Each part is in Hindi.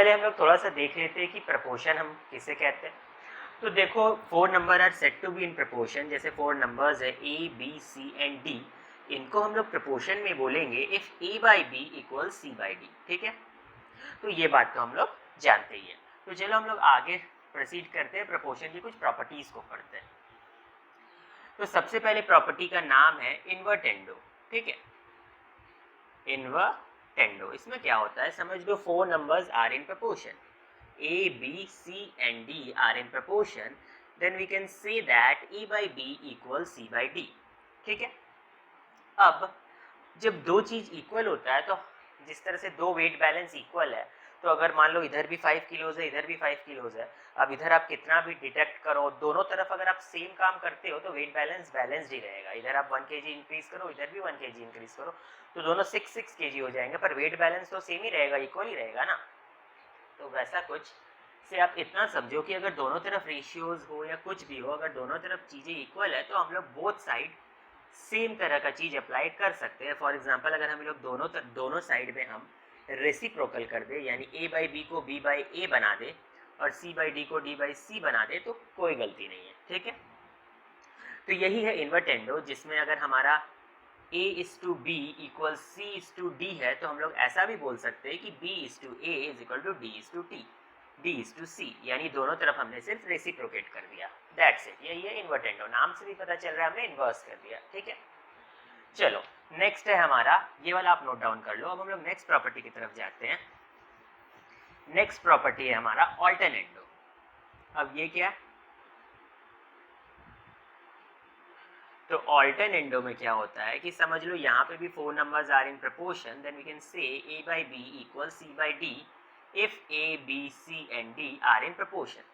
पहले हम लोग थोड़ा सा देख लेते हैं कि प्रपोर्शन हम किसे कहते हैं। तो देखो 4 number are set to be in proportion, जैसे 4 नंबर्स है A, B, C and D, इनको हम लोग प्रपोर्शन में बोलेंगे if A by B equal C by D। ठीक है, तो ये बात तो हम लोग जानते ही है। तो चलो हम लोग आगे प्रोसीड करते हैं, प्रपोर्शन की कुछ प्रॉपर्टीज को पढ़ते हैं। तो सबसे पहले प्रॉपर्टी का नाम है इन्वर्टेंडो। ठीक है, इन्वर्टेंडो, इसमें क्या होता है समझ लो, 4 numbers are in proportion, A, B, C and D are in proportion, then we can say that A by B equals C by D। ठीक है, अब जब दो चीज इक्वल होता है, तो जिस तरह से दो वेट बैलेंस इक्वल है, तो अगर मान लो इधर भी 5 किलोज है, इधर भी 5 किलोज है, अब इधर आप कितना भी डिटेक्ट करो, दोनों तरफ अगर आप सेम काम करते हो तो वेट बैलेंस बैलेंस्ड ही रहेगा। इधर आप 1 kg इंक्रीज करो, इधर भी 1 kg इंक्रीज करो, तो दोनों 6 kg हो जाएंगे, पर वेट बैलेंस तो सेम ही रहेगा, इक्वल ही रहेगा ना। तो वैसा कुछ से आप इतना समझो कि अगर दोनों तरफ रेशियोज हो या कुछ भी हो, अगर दोनों तरफ चीज़ें इक्वल है तो हम लोग बोथ साइड सेम तरह का चीज़ अप्लाई कर सकते हैं। फॉर एग्जांपल अगर हम लोग दोनों साइड में हम रेसिप्रोकल कर दे, यानी A बाई बी को B बाई ए बना दे और C बाई डी को D बाई सी बना दे, तो कोई गलती नहीं है। ठीक है, तो यही है इन्वर्टेंडो, जिसमें अगर हमारा A is to B equal C is to D है, तो हम लोग ऐसा भी बोल सकते हैं कि B is to A is equal to D is to T, D is to C, यानी दोनों तरफ हमने सिर्फ रेसिप्रोकेट कर दिया। दैट्स इट, यही है इन्वर्टेंडो, नाम से भी पता चल रहा है हमने इन्वर्स कर दिया। ठीक है, चलो नेक्स्ट है हमारा, ये वाला आप नोट डाउन कर लो। अब हम लोग नेक्स्ट प्रॉपर्टी की तरफ जाते हैं। नेक्स्ट प्रॉपर्टी है हमारा ऑल्टरनेंडो। अब ये क्या है, तो ऑल्टरनेंडो में क्या होता है कि समझ लो यहाँ पे भी 4 numbers are in proportion, then we can say A by B equal C by D if A, B, C and D are in proportion.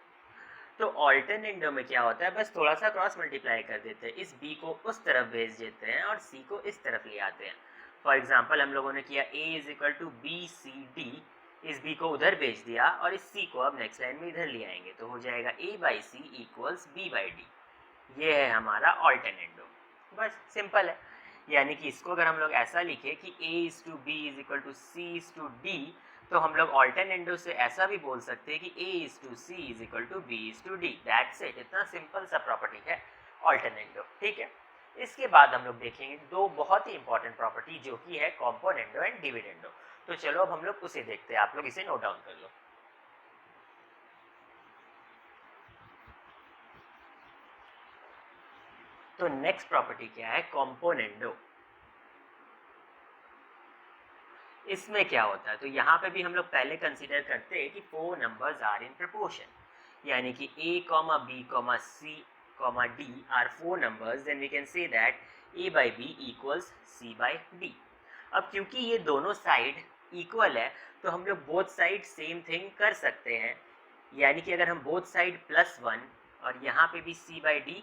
तो ऑल्टरनेंडो में क्या होता है, बस थोड़ा सा क्रॉस मल्टीप्लाई कर देते हैं, इस B को उस तरफ भेज देते हैं और C को इस तरफ ले आते हैं। फॉर एग्जाम्पल हम लोगों ने किया A is equal to B C D, इस B को उधर भेज दिया और इस C को अब नेक्स्ट लाइन में इधर ले आएंगे, तो हो जाएगा A by C equals B by D. ये है हमारा ऑल्टरनेंडो, बस सिंपल है। यानी कि इसको अगर हम लोग ऐसा लिखे कि A is to B is equal to C is to D, तो हम लोग ऑल्टरनेंडो से ऐसा भी बोल सकते हैं कि A is to C is equal to B is to D. That's it, इतना सिंपल सा प्रॉपर्टी है ऑल्टरनेंडो। ठीक है, इसके बाद हम लोग देखेंगे दो बहुत ही इंपॉर्टेंट प्रॉपर्टी, जो कि है कॉम्पोनेंडो एंड डिविडेंडो। तो चलो अब हम लोग उसे देखते हैं, आप लोग इसे नोट डाउन कर लो। तो नेक्स्ट प्रॉपर्टी क्या है, कॉम्पोनेंडो। इसमें क्या होता है, तो यहाँ पे भी हम लोग पहले कंसीडर करते हैं कि 4 नंबर्स आर इन प्रपोर्शन, यानी कि A, B, C, D are 4 numbers, then we can say that A by B equals C by D. अब क्योंकि ये दोनों साइड इक्वल है, तो हम लोग बोथ साइड सेम थिंग कर सकते हैं, यानी कि अगर हम बोथ साइड +1 और यहाँ पे भी C बाई डी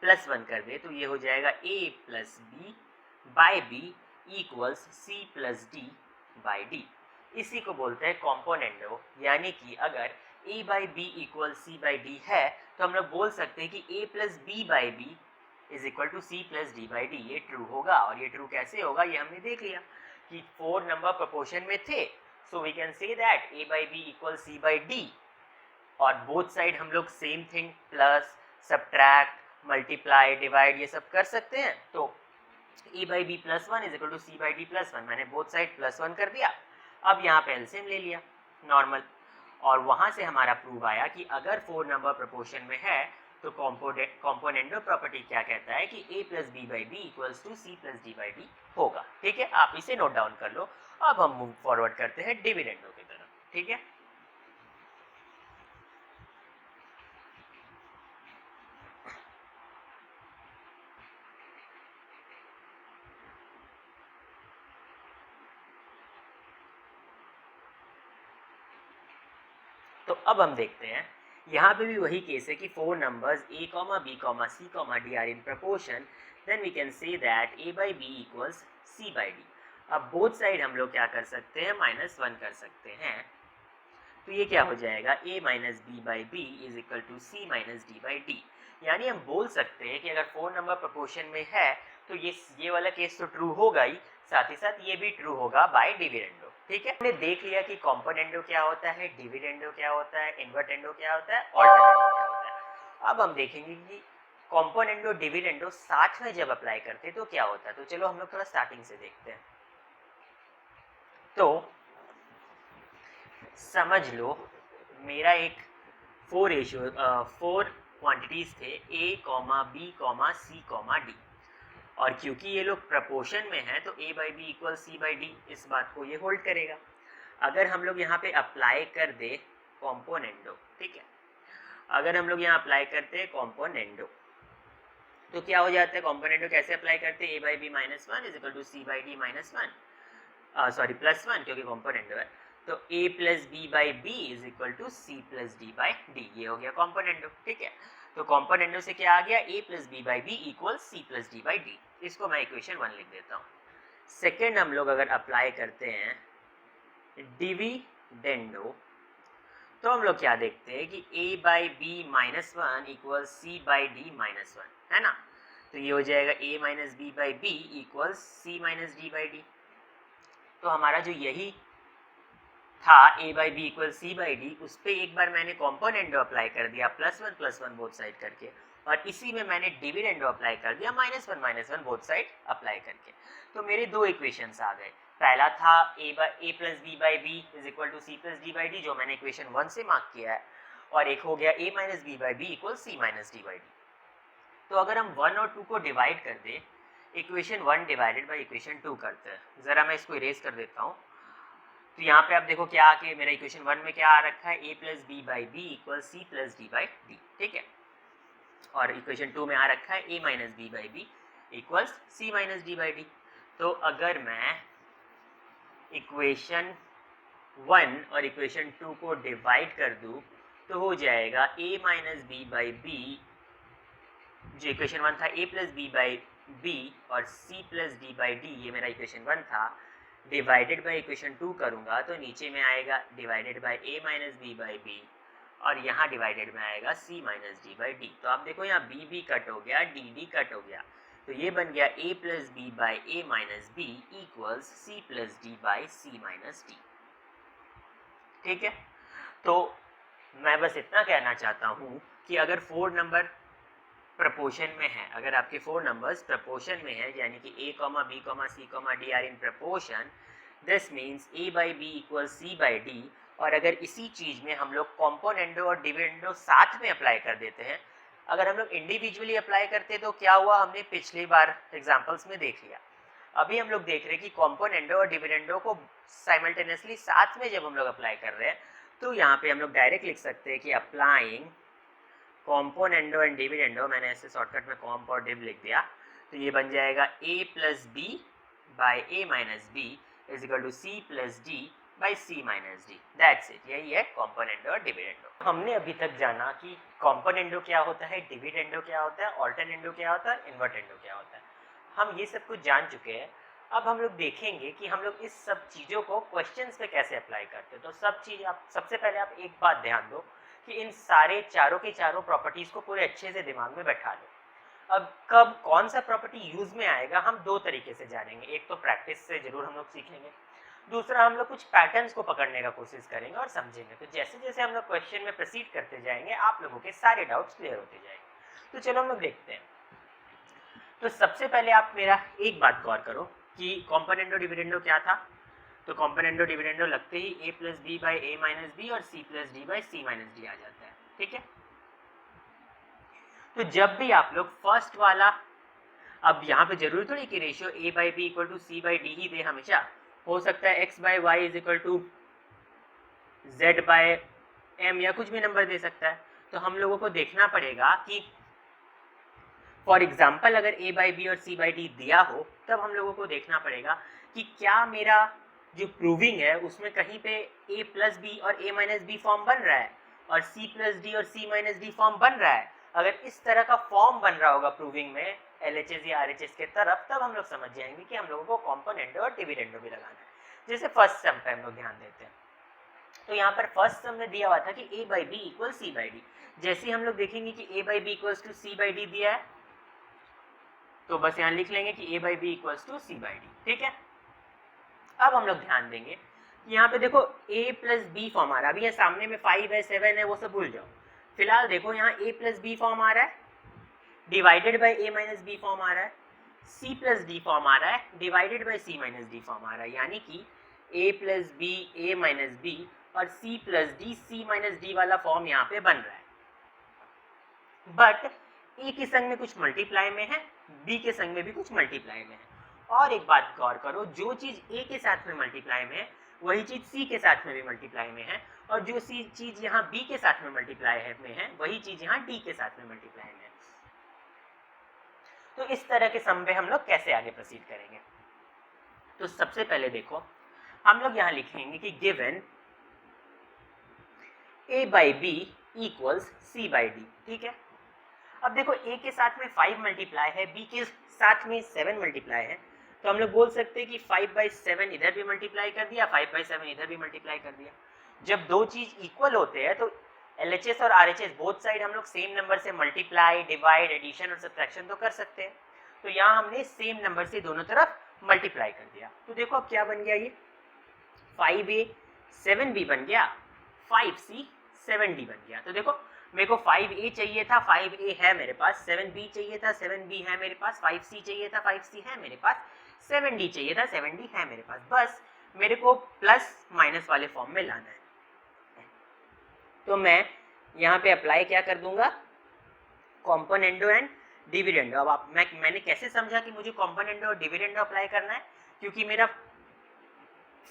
+1 कर दे, तो ये हो जाएगा A plus B by B equals C plus D by D. इसी को बोलते हैं कॉम्पोनेंडो, यानी कि अगर A by B equal C by D है, तो हम लोग बोल सकते हैं कि A plus B by B is equal to C plus D by D. ये ट्रू होगा, और ये ट्रू कैसे होगा, ये हमने देख लिया कि 4 नंबर प्रोपोर्शन में थे, so we can say that A by B equal C by D, और बोथ साइड हम लोग same thing plus subtract multiply divide ये सब कर सकते हैं। तो A by B plus one is equal to C by D plus one, मैंने बोथ साइड +1 कर दिया। अब यहाँ पे एलसीएम ले लिया नॉर्मल, और वहाँ से हमारा प्रूव आया कि अगर 4 नंबर प्रोपोर्शन में है, तो कॉम्पोनेंडो प्रॉपर्टी क्या कहता है कि A plus B by B equals to C plus D by D होगा। ठीक है, आप इसे नोट डाउन कर लो। अब हम मूव फॉरवर्ड करते हैं डिविडेंडो की तरफ। ठीक है, तो अब हम देखते हैं, यहाँ पे भी वही केस है कि 4 numbers A, B, C, D are in proportion, then we can say that A by B equals C by D. अब बोथ साइड हम लोग क्या कर सकते हैं, -1 कर सकते हैं, तो ये क्या हो जाएगा, A minus B by B is equal to C minus D by D. यानी हम बोल सकते हैं कि अगर 4 नंबर प्रपोर्शन में है, तो ये वाला केस तो ट्रू होगा ही, साथ ही साथ ये भी ट्रू होगा बाय डिविडेंडो। ठीक है, हमने देख लिया कि कॉम्पोनेंडो क्या होता है, डिविडेंडो क्या होता है, इन्वर्टेंडो क्या होता है, ऑल्टरनेंडो क्या होता है। अब हम देखेंगे कि कॉम्पोनेंडो डिविडेंडो साथ में जब अप्लाई करते हैं तो क्या होता है। तो चलो हम लोग थोड़ा स्टार्टिंग से देखते हैं। तो समझ लो मेरा एक फोर क्वांटिटीज थे a, b, c, d, और क्योंकि ये लोग प्रपोर्शन में है तो a by B equal C by D, इस बात को ये होल्ड करेगा। अगर हम लोग यहाँ पे अप्लाई कर दे कॉम्पोनेंडो, ठीक है, अगर हम लोग यहाँ अप्लाई करते हैं कॉम्पोनेंडो तो क्या हो जाता है, कॉम्पोनेंडो कैसे अप्लाई करते हैं, a by B minus one is equal to C by D minus one, sorry plus one क्योंकि कॉम्पोनेंडो है, तो a plus B by B is equal to C plus D by D, ये हो गया कॉम्पोनेंडो। ठीक है, तो कॉम्पोनेंडो से क्या आ गया, a plus B by B equal C plus D by D, इसको मैं इक्वेशन 1 लिख देता हूँ। सेकेंड हम लोग अगर अप्लाई करते हैं डिविडेंडो तो हम लोग क्या देखते हैं कि a by B minus one equal C by D minus one, है ना, तो ये हो जाएगा a minus B by B equal C minus D by D. तो हमारा जो यही था a by B equal C by D, उस पर एक बार मैंने कॉम्पोनेंडो अप्लाई कर दिया प्लस वन बोथ साइड करके, और इसी में मैंने डिविडेंडो अप्लाई कर दिया minus one both side apply करके। तो मेरे दो इक्वेशंस आ गए, पहला था a plus B by B is equal to C plus D by D, जो मैंने इक्वेशन 1 से मार्क किया है, और एक हो गया a minus B by B equal C minus D by D. तो अगर हम 1 और 2 को डिवाइड कर दे, इक्वेशन 1 डिवाइडेड बाई इक्वेशन 2 करते हैं, ज़रा मैं इसको इरेज कर देता हूँ। तो यहाँ पे आप देखो क्या आके मेरा इक्वेशन 1 में क्या आ रखा है, a plus B by B equal C plus D by d, ठीक है, और इक्वेशन 2 में आ रखा है a minus B by B equal C minus D by D. तो अगर मैं इक्वेशन 1 और इक्वेशन 2 को डिवाइड कर दूँ तो हो जाएगा a minus B by b, जो इक्वेशन 1 था a plus B by b और c plus D by D, ये मेरा इक्वेशन 1 था, डिवाइडेड बाई इक्वेशन 2 करूंगा तो नीचे में आएगा divided by a minus B by b, और यहाँ डिवाइडेड में आएगा c minus D by D. तो आप देखो यहाँ b भी कट हो गया, d d कट हो गया, तो ये बन गया a plus B by a minus b equals c plus D by c minus d. ठीक है, तो मैं बस इतना कहना चाहता हूँ कि अगर 4 नंबर प्रपोर्शन में है, अगर आपके 4 नंबर्स प्रपोर्शन में है, यानी कि a, b, c, d are in proportion, this means a by B equal c by d। और अगर इसी चीज़ में हम लोग कॉम्पोनेंडो और डिविडेंडो साथ में अप्लाई कर देते हैं, अगर हम लोग इंडिविजुअली अप्लाई करते तो क्या हुआ, हमने पिछली बार एग्जाम्पल्स में देख लिया। अभी हम लोग देख रहे हैं कि कॉम्पोनेंडो और डिविडेंडो को साइमल्टेनियसली साथ में जब हम लोग अप्लाई कर रहे हैं, तो यहाँ पे हम लोग डायरेक्ट लिख सकते हैं कि अप्लाइंग कॉम्पोनेंडो एंड डिविडेंडो, मैंने ऐसे शॉर्टकट में कॉम्प और डिव लिख दिया, तो ये बन जाएगा a plus B by a minus b is equal to C plus D by c minus d, that's it, यही है कॉम्पोनेंडो और डिविडेंडो। हमने अभी तक जाना कि कॉम्पोनेंडो क्या होता है, डिविडेंडो क्या होता है, ऑल्टरनेंडो क्या होता है, इन्वर्टेंडो क्या होता है, हम ये सब कुछ जान चुके हैं। अब हम लोग देखेंगे कि हम लोग इस सब चीज़ों को क्वेश्चंस पे कैसे अप्लाई करते हैं। तो सब चीज़ आप सबसे पहले आप एक बात ध्यान दो कि इन सारे चारों के चारों प्रॉपर्टीज़ को पूरे अच्छे से दिमाग में बैठा लो। अब कब कौन सा प्रॉपर्टी यूज़ में आएगा हम दो तरीके से जानेंगे, एक तो प्रैक्टिस से ज़रूर हम लोग सीखेंगे, दूसरा हम लोग कुछ पैटर्न्स को पकड़ने का कोशिश करेंगे और समझेंगे। तो जैसे जैसे हम लोग क्वेश्चन में प्रोसीड करते जाएंगे आप लोगों के सारे डाउट्स क्लियर होते जाएंगे। तो चलो हम लोग देखते हैं। तो सबसे पहले आप मेरा एक बात गौर करो कि कॉम्पोनेंडो डिविडेंडो क्या था। तो कॉम्पोनेंडो डिविडेंडो लगते ही a plus B by a minus b और c plus D by c minus d आ जाता है। ठीक है, तो जब भी आप लोग फर्स्ट वाला, अब यहाँ पे जरूरी थोड़ी कि ratio a by B equal to C by d ही दे, हमेशा हो सकता है x by y is equal to z by m या कुछ भी नंबर दे सकता है। तो हम लोगों को देखना पड़ेगा कि फॉर एग्जाम्पल अगर a बाई बी और c बाई डी दिया हो, तब हम लोगों को देखना पड़ेगा कि क्या मेरा जो प्रूविंग है उसमें कहीं पे a प्लस बी और a माइनस बी फॉर्म बन रहा है और c प्लस डी और c माइनस डी फॉर्म बन रहा है। अगर इस तरह का फॉर्म बन रहा होगा प्रूविंग में LHS या RHS के तरफ, तब हम लोग समझ जाएंगे कि हम लोगों को कॉम्पोनेंडो और डिविडेंडो भी लगाना है। जैसे फर्स्ट सम पे हम लोग ध्यान देते हैं, तो यहाँ पर फर्स्ट सम में दिया हुआ था कि a by B equal C by d. जैसे हम लोग देखेंगे कि a by B equals to C by d दिया है, तो बस यहाँ लिख लेंगे कि a by B equals to C by d. ठीक है, अब हम लोग ध्यान देंगे यहाँ पे देखो a प्लस बी फॉर्म आ रहा है, अभी ये सामने में 5 है 7 है वो सब भूल जाओ, फिलहाल देखो यहाँ a प्लस बी फॉर्म आ रहा है divided by a minus b form आ रहा है, c प्लस डी फॉर्म आ रहा है divided by c minus d form आ रहा है, यानी कि a plus b a minus b और c plus d c minus d वाला फॉर्म यहाँ पे बन रहा है। बट a के संग में कुछ मल्टीप्लाई में है, b के संग में भी कुछ मल्टीप्लाई में है। और एक बात गौर करो, जो चीज a के साथ में मल्टीप्लाई में है वही चीज c के साथ में भी मल्टीप्लाई में है, और जो चीज यहाँ b के साथ में मल्टीप्लाई में है वही चीज यहाँ d के साथ में मल्टीप्लाई में है। तो इस तरह के सम पे हम लोग कैसे आगे प्रोसीड करेंगे? तो सबसे पहले देखो हम लोग यहाँ लिखेंगे कि given a by B equals c by d, ठीक है। अब देखो a के साथ में 5 मल्टीप्लाई है, b के साथ में 7 मल्टीप्लाई है, तो हम लोग बोल सकते हैं कि 5/7 इधर भी मल्टीप्लाई कर दिया, 5/7 इधर भी मल्टीप्लाई कर दिया। जब दो चीज इक्वल होते हैं तो LHS और RHS बोथ साइड हम लोग सेम नंबर से मल्टीप्लाई, डिवाइड, एडिशन और सब्ट्रैक्शन तो कर सकते हैं। तो यहाँ हमने सेम नंबर से दोनों तरफ मल्टीप्लाई कर दिया। तो देखो अब क्या बन गया, ये 5a 7b बन गया, 5c 7d बन गया। तो देखो मेरे को 5a चाहिए था, 5a है मेरे पास, 7b चाहिए था, 7b है मेरे पास, 5c चाहिए था, 5c है मेरे पास, 7d चाहिए था, 7d है मेरे पास। बस मेरे को प्लस माइनस वाले फॉर्म में लाना है। तो मैं यहाँ पे अप्लाई क्या कर दूंगा, कॉम्पोनेंडो एंड डिविडेंडो। अब मैंने कैसे समझा कि मुझे कॉम्पोनेंडो और डिविडेंडो अप्लाई करना है, क्योंकि मेरा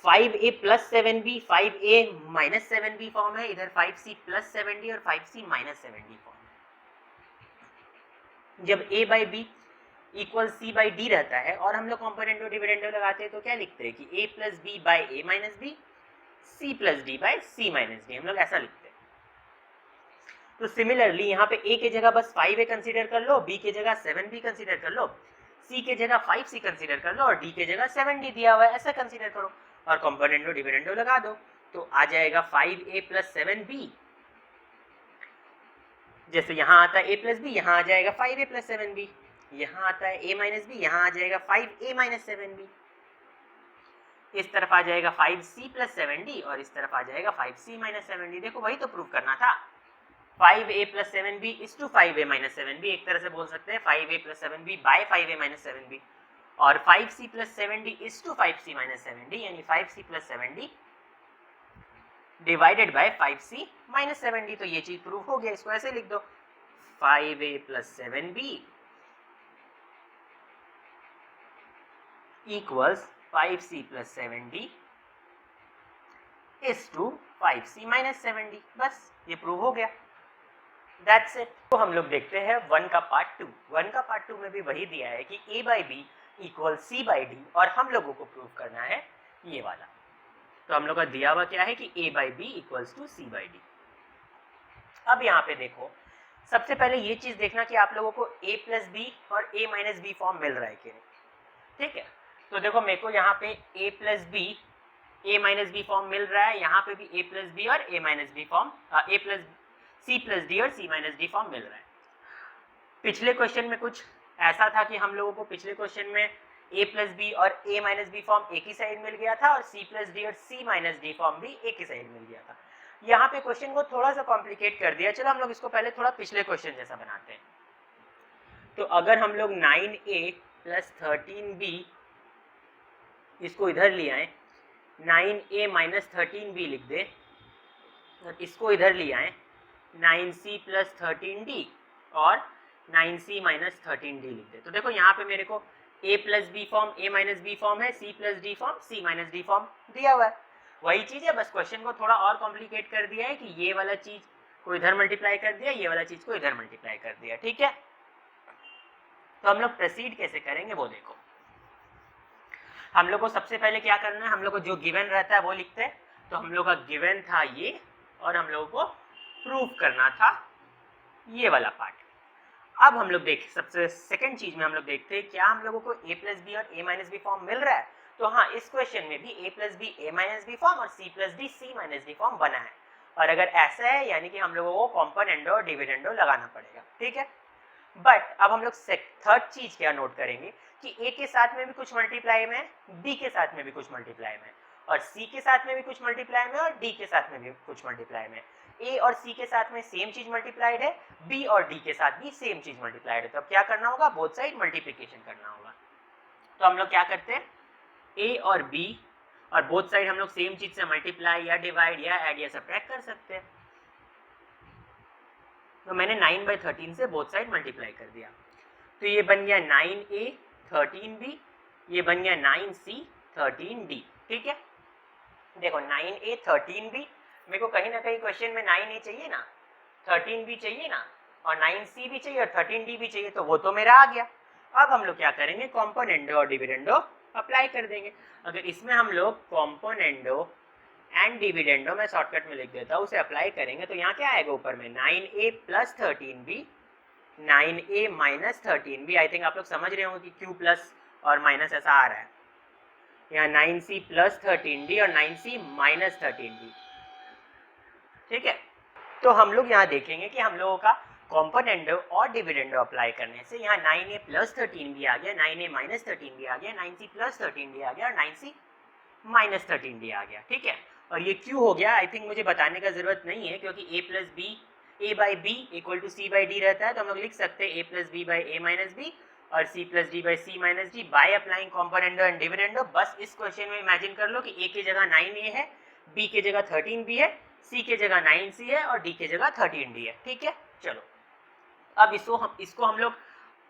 5a plus 7b 5a minus 7b form है, इधर 5c प्लस 7d और 5c माइनस 7d फॉर्म है। जब a by B equal c by d रहता है और हम लोग कॉम्पोनेंडो डिविडेंडो लगाते हैं तो क्या लिखते हैं कि a plus B by a minus b, c plus D by c minus d, हम लोग ऐसा लिखते हैं। तो सिमिलरली यहाँ पे a के जगह बस 5a कंसीडर कर लो, b के जगह 7b कंसीडर कर लो, c के जगह 5c कंसीडर कर लो और d के जगह 7d दिया हुआ है ऐसा कंसीडर करो और कॉम्पोनेंडो डिविडेंडो लगा दो। तो आ जाएगा 5a प्लस 7b, जैसे यहाँ आता है a प्लस बी, यहाँ आ जाएगा 5a प्लस 7b, यहाँ आता है a माइनस बी, यहाँ आ जाएगा 5a माइनस 7b, इस तरफ आ जाएगा 5c प्लस 7d और इस तरफ आ जाएगा 5c माइनस 7d। देखो वही तो प्रूव करना था, 5a plus 7b is to 5a minus 7b, एक तरह से बोल सकते हैं 5a plus 7b bye 5a minus 7b, और 5c plus 7d is to 5c minus 7d, यानी 5c plus 7d divided by 5c minus 7d। तो ये चीज प्रूव हो गया, इसको ऐसे लिख दो 5a plus 7b equals 5c plus 7d is to 5c minus 7d। बस ये प्रूव हो गया, दैट्स इट। तो हम लोग देखते हैं 1 का पार्ट 2। 1 का पार्ट 2 में भी वही दिया है कि a by B equal c by D और हम लोगों को प्रूव करना है ये वाला। तो हम लोग का दिया हुआ क्या है कि a by B equals to c by D. अब यहाँ पे देखो सबसे पहले ये चीज देखना कि आप लोगों को a प्लस बी और a माइनस बी फॉर्म मिल रहा है कि नहीं, ठीक है। तो देखो मेरे को यहाँ पे a plus b a minus b form मिल रहा है, यहाँ पे भी a प्लस बी और a minus b form a plus c plus d और c माइनस डी फॉर्म मिल रहा है। पिछले क्वेश्चन में कुछ ऐसा था कि हम लोगों को पिछले क्वेश्चन में a प्लस बी और a माइनस बी फॉर्म एक ही साइड मिल गया था और c प्लस डी और c माइनस डी फॉर्म भी एक ही साइड मिल गया था। यहाँ पे क्वेश्चन को थोड़ा सा कॉम्प्लिकेट कर दिया, चलो हम लोग इसको पहले थोड़ा पिछले क्वेश्चन जैसा बनाते हैं। तो अगर हम लोग 9a प्लस 13b इसको इधर ले आए, 9a माइनस 13b लिख दे और इसको इधर ले आए 9c प्लस 13d और 9c माइनस 13d लिख दे। तो देखो यहाँ पे मेरे को a plus b form a minus b form है, c plus d form c minus d form दिया हुआ है। वही चीज है, बस क्वेश्चन को थोड़ा और कॉम्प्लिकेट कर दिया है कि ये वाला चीज को इधर मल्टीप्लाई कर दिया, ये वाला चीज को इधर मल्टीप्लाई कर दिया, ठीक है। तो हम लोग प्रोसीड कैसे करेंगे वो देखो। हम लोग को सबसे पहले क्या करना है, हम लोग को जो गिवन रहता है वो लिखते हैं। तो हम लोग का गिवन था ये और हम लोगों को प्रूव करना था ये वाला पार्ट। अब हम लोग देख सबसे सेकंड चीज में हम लोग देखते हैं क्या हम लोगों को a प्लस बी और a माइनस बी फॉर्म मिल रहा है। तो हाँ, इस क्वेश्चन में भी a plus b a minus b form और c plus d c minus d form बना है। और अगर ऐसा है यानी कि हम लोगों को कॉम्पोनेंडो और डिविडेंडो लगाना पड़ेगा, ठीक है। बट अब हम लोग थर्ड चीज क्या नोट करेंगे कि a के साथ में भी कुछ मल्टीप्लाई में है, b के साथ में भी कुछ मल्टीप्लाई में है, और C के साथ में भी कुछ मल्टीप्लाई में और D के साथ में भी कुछ मल्टीप्लाई में। A और C के साथ में सेम चीज मल्टीप्लाइड है, B और D के साथ भी सेम चीज मल्टीप्लाइड है। तो अब क्या करना होगा, बोथ साइड मल्टीप्लिकेशन करना होगा। तो हम लोग क्या करते हैं, A और B और बोथ साइड हम लोग सेम चीज से मल्टीप्लाई या डिवाइड या ऐड या सब्ट्रैक्ट कर सकते हैं। तो मैंने 9/13 से बोथ साइड मल्टीप्लाई कर दिया, तो ये बन गया 9A 13B, ये बन गया 9C 13D। ठीक है, देखो 9A 13B, मेरे को कहीं ना कहीं क्वेश्चन में 9A चाहिए ना, 13B चाहिए ना, और 9C भी चाहिए और 13D भी चाहिए, तो वो तो मेरा आ गया। अब हम लोग क्या करेंगे, कॉम्पोनेंडो और डिविडेंडो अप्लाई कर देंगे। अगर इसमें हम लोग कॉम्पोनेंडो एंड डिविडेंडो, मैं शॉर्टकट में लिख देता हूँ, उसे अप्लाई करेंगे तो यहाँ क्या आएगा ऊपर में, 9A plus 13B 9A minus 13B। I think आप लोग समझ रहे हो कि क्यू प्लस और माइनस ऐसा आ रहा है, यहाँ 9C प्लस 13D और 9C माइनस 13D। ठीक है, तो हम लोग यहाँ देखेंगे कि हम लोगों का कॉम्पोनेंडो और डिविडेंडो अप्लाई करने से यहाँ 9A प्लस 13B आ गया, 9A माइनस 13B आ गया, 9C प्लस 13D आ गया और 9C माइनस 13D आ गया। ठीक है, और ये क्यों हो गया आई थिंक मुझे बताने का जरूरत नहीं है, क्योंकि A plus b A by B equal to C by d रहता है, तो हम लोग लिख सकते हैं A plus B by A minus b और C plus D by C minus D by applying componendo and dividendo. बस इस क्वेश्चन में इमेजिन कर लो कि A की जगह 9A है, B की जगह 13B है, C की जगह 9C है और D की जगह 13D है। ठीक है, चलो अब इसको हम लोग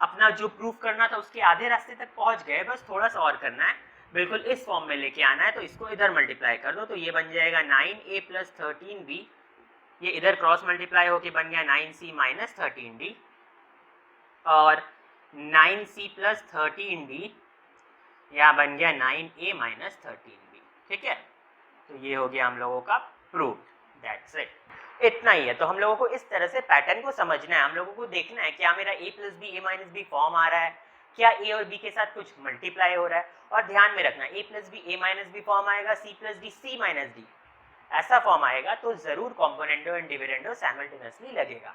अपना जो प्रूफ करना था उसके आधे रास्ते तक पहुंच गए, बस थोड़ा सा और करना है, बिल्कुल इस फॉर्म में लेके आना है। तो इसको इधर मल्टीप्लाई कर दो, तो ये बन जाएगा 9A प्लस 13B, ये इधर क्रॉस मल्टीप्लाई होके बन गया 9C माइनस 13D और 9C प्लस 13D यहाँ बन गया 9A माइनस 13B। ठीक है, तो ये हो गया हम लोगों का प्रूफ, दैट्स इट, इतना ही है। तो हम लोगों को इस तरह से पैटर्न को समझना है, हम लोगों को देखना है क्या मेरा A plus b A minus b form आ रहा है, क्या A और B के साथ कुछ मल्टीप्लाई हो रहा है, और ध्यान में रखना A plus b A minus b form आएगा, C plus d C minus d ऐसा फॉर्म आएगा, तो जरूर कॉम्पोनेंडो एंड डिविडेंडो साइमल्टेनियसली लगेगा,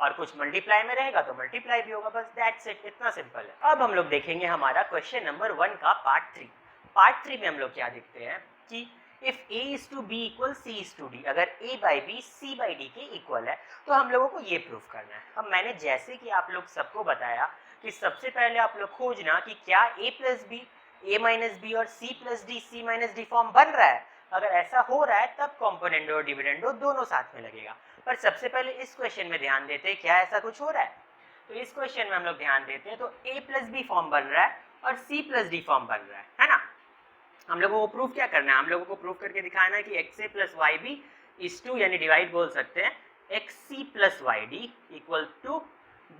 और कुछ मल्टीप्लाई में रहेगा तो मल्टीप्लाई भी होगा, बस दैट्स इट, इतना सिंपल है। अब हम लोग देखेंगे हमारा क्वेश्चन नंबर 1 का पार्ट 3। पार्ट 3 में हम लोग क्या देखते हैं कि if A is to B equal C is to D, अगर A by B C by D के इक्वल है तो हम लोगों को ये प्रूफ करना है। अब मैंने जैसे कि आप लोग सबको बताया कि सबसे पहले आप लोग खोजना कि क्या A plus b A minus b और C plus d C minus d form बन रहा है। अगर ऐसा हो रहा है तब कॉम्पोनेंडो और डिविडेंडो दोनों साथ में लगेगा। पर सबसे पहले इस क्वेश्चन में ध्यान देते हैं क्या ऐसा कुछ हो रहा है। तो इस क्वेश्चन में हम लोग ध्यान देते हैं तो A प्लस बी फॉर्म बन रहा है और C प्लस डी फॉर्म बन रहा है ना। हम लोगों को प्रूफ क्या करना है, हम लोगों को प्रूफ करके दिखाना है कि x a plus y b is to, यानी डिवाइड बोल सकते हैं, x c plus y d equal to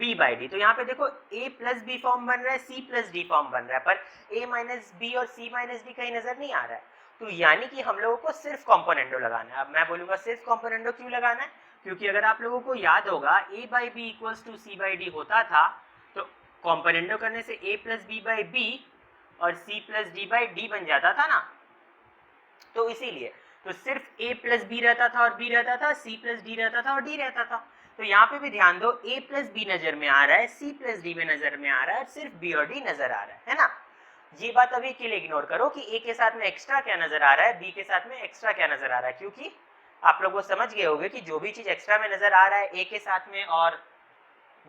b by D. तो यहाँ पे देखो a प्लस बी फॉर्म बन रहा है, c प्लस डी फॉर्म बन रहा है, पर a माइनस बी और c माइनस डी कहीं नजर नहीं आ रहा है। तो यानी कि हम लोगों को सिर्फ कॉम्पोनेंडो लगाना है। अब मैं बोलूंगा सिर्फ कॉम्पोनेंडो क्यों लगाना है, क्योंकि अगर आप लोगों को याद होगा a by B equals to C by d होता था, तो कॉम्पोनेंडो करने से a plus B by b और c plus D by d बन जाता था ना। तो इसीलिए तो सिर्फ a प्लस बी रहता था और b रहता था, c प्लस डी रहता था और d रहता था। तो यहाँ पे भी ध्यान दो, a प्लस बी नजर में आ रहा है, c प्लस डी में नजर में आ रहा है, सिर्फ b और d नजर आ रहा है ना। ये बात अभी के लिए इग्नोर करो कि a के साथ में एक्स्ट्रा क्या नजर आ रहा है, b के साथ में एक्स्ट्रा क्या नजर आ रहा है, क्योंकि आप लोग वो समझ गए होंगे कि जो भी चीज एक्स्ट्रा में नजर आ रहा है a के साथ में और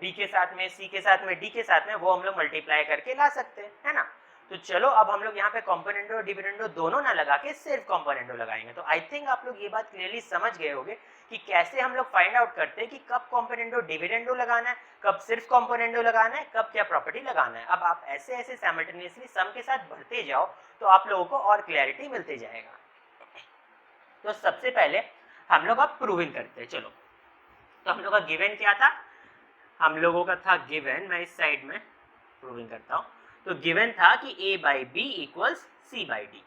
b के साथ में, c के साथ में, d के साथ में, वो हम लोग मल्टीप्लाई करके ला सकते हैं, है ना। तो चलो अब हम लोग यहाँ पे कॉम्पोनेंडो और डिविडेंडो दोनों ना लगा के सिर्फ कॉम्पोनेंडो लगाएंगे। तो आई थिंक आप लोग ये बात क्लियरली समझ गए होंगे कि कैसे हम लोग फाइंड आउट करते हैं कि कब कॉम्पोनेंडो डिविडेंडो लगाना है, कब सिर्फ कॉम्पोनेंडो लगाना है, कब क्या प्रॉपर्टी लगाना है। अब आप ऐसे ऐसे साइमल्टेनियसली सम के साथ बढ़ते जाओ तो आप लोगों को और क्लैरिटी मिलते जाएगा। तो सबसे पहले हम लोग अब प्रूविंग करते हैं। चलो, तो हम लोग का गिवन क्या था, हम लोगों का था गिवन, मैं इस साइड में प्रूविंग करता हूँ। तो गिवन था कि a by B equals c by d.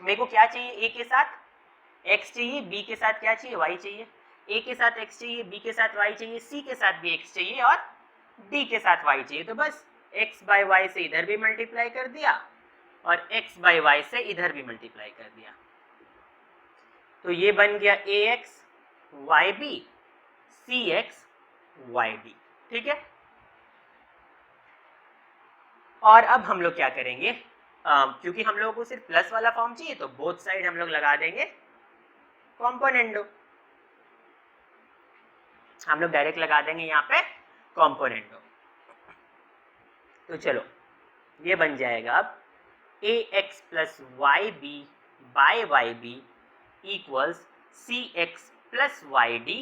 मेरे को क्या चाहिए, a के साथ x चाहिए, b के साथ क्या चाहिए, y चाहिए। a के साथ x चाहिए, b के साथ y चाहिए, c के साथ भी x चाहिए और d के साथ y चाहिए। तो बस x बाई y से इधर भी मल्टीप्लाई कर दिया और x बाई y से इधर भी मल्टीप्लाई कर दिया। तो ये बन गया ax yb cx yd। ठीक है, और अब हम लोग क्या करेंगे, क्योंकि हम लोगों को सिर्फ प्लस वाला फॉर्म चाहिए तो बोथ साइड हम लोग लगा देंगे कॉम्पोनेंडो, हम लोग डायरेक्ट लगा देंगे यहाँ पे कॉम्पोनेंडो। तो चलो ये बन जाएगा अब ax plus y b by y b equals c x plus y d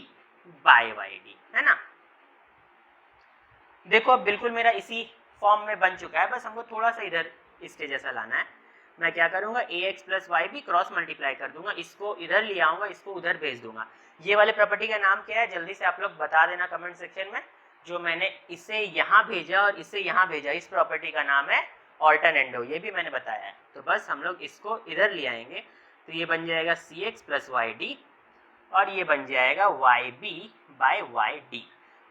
by y d, है ना। देखो अब बिल्कुल मेरा इसी फॉर्म में बन चुका है, बस हमको थोड़ा सा इधर इसके जैसा लाना है। मैं क्या करूंगा, a x plus y b cross multiply कर दूंगा, इसको इधर ले आऊंगा, इसको उधर भेज दूंगा। ये वाले प्रॉपर्टी का नाम क्या है जल्दी से आप लोग बता देना कमेंट सेक्शन में। जो मैंने इसे यहाँ भेजा और इसे यहाँ भेजा, इस प्रॉपर्टी का नाम है ऑल्टरनेंडो, ये भी मैंने बताया है। तो बस हम लोग इसको इधर ले आएंगे, तो ये बन जाएगा c x plus y d और ये बन जाएगा y b by y d.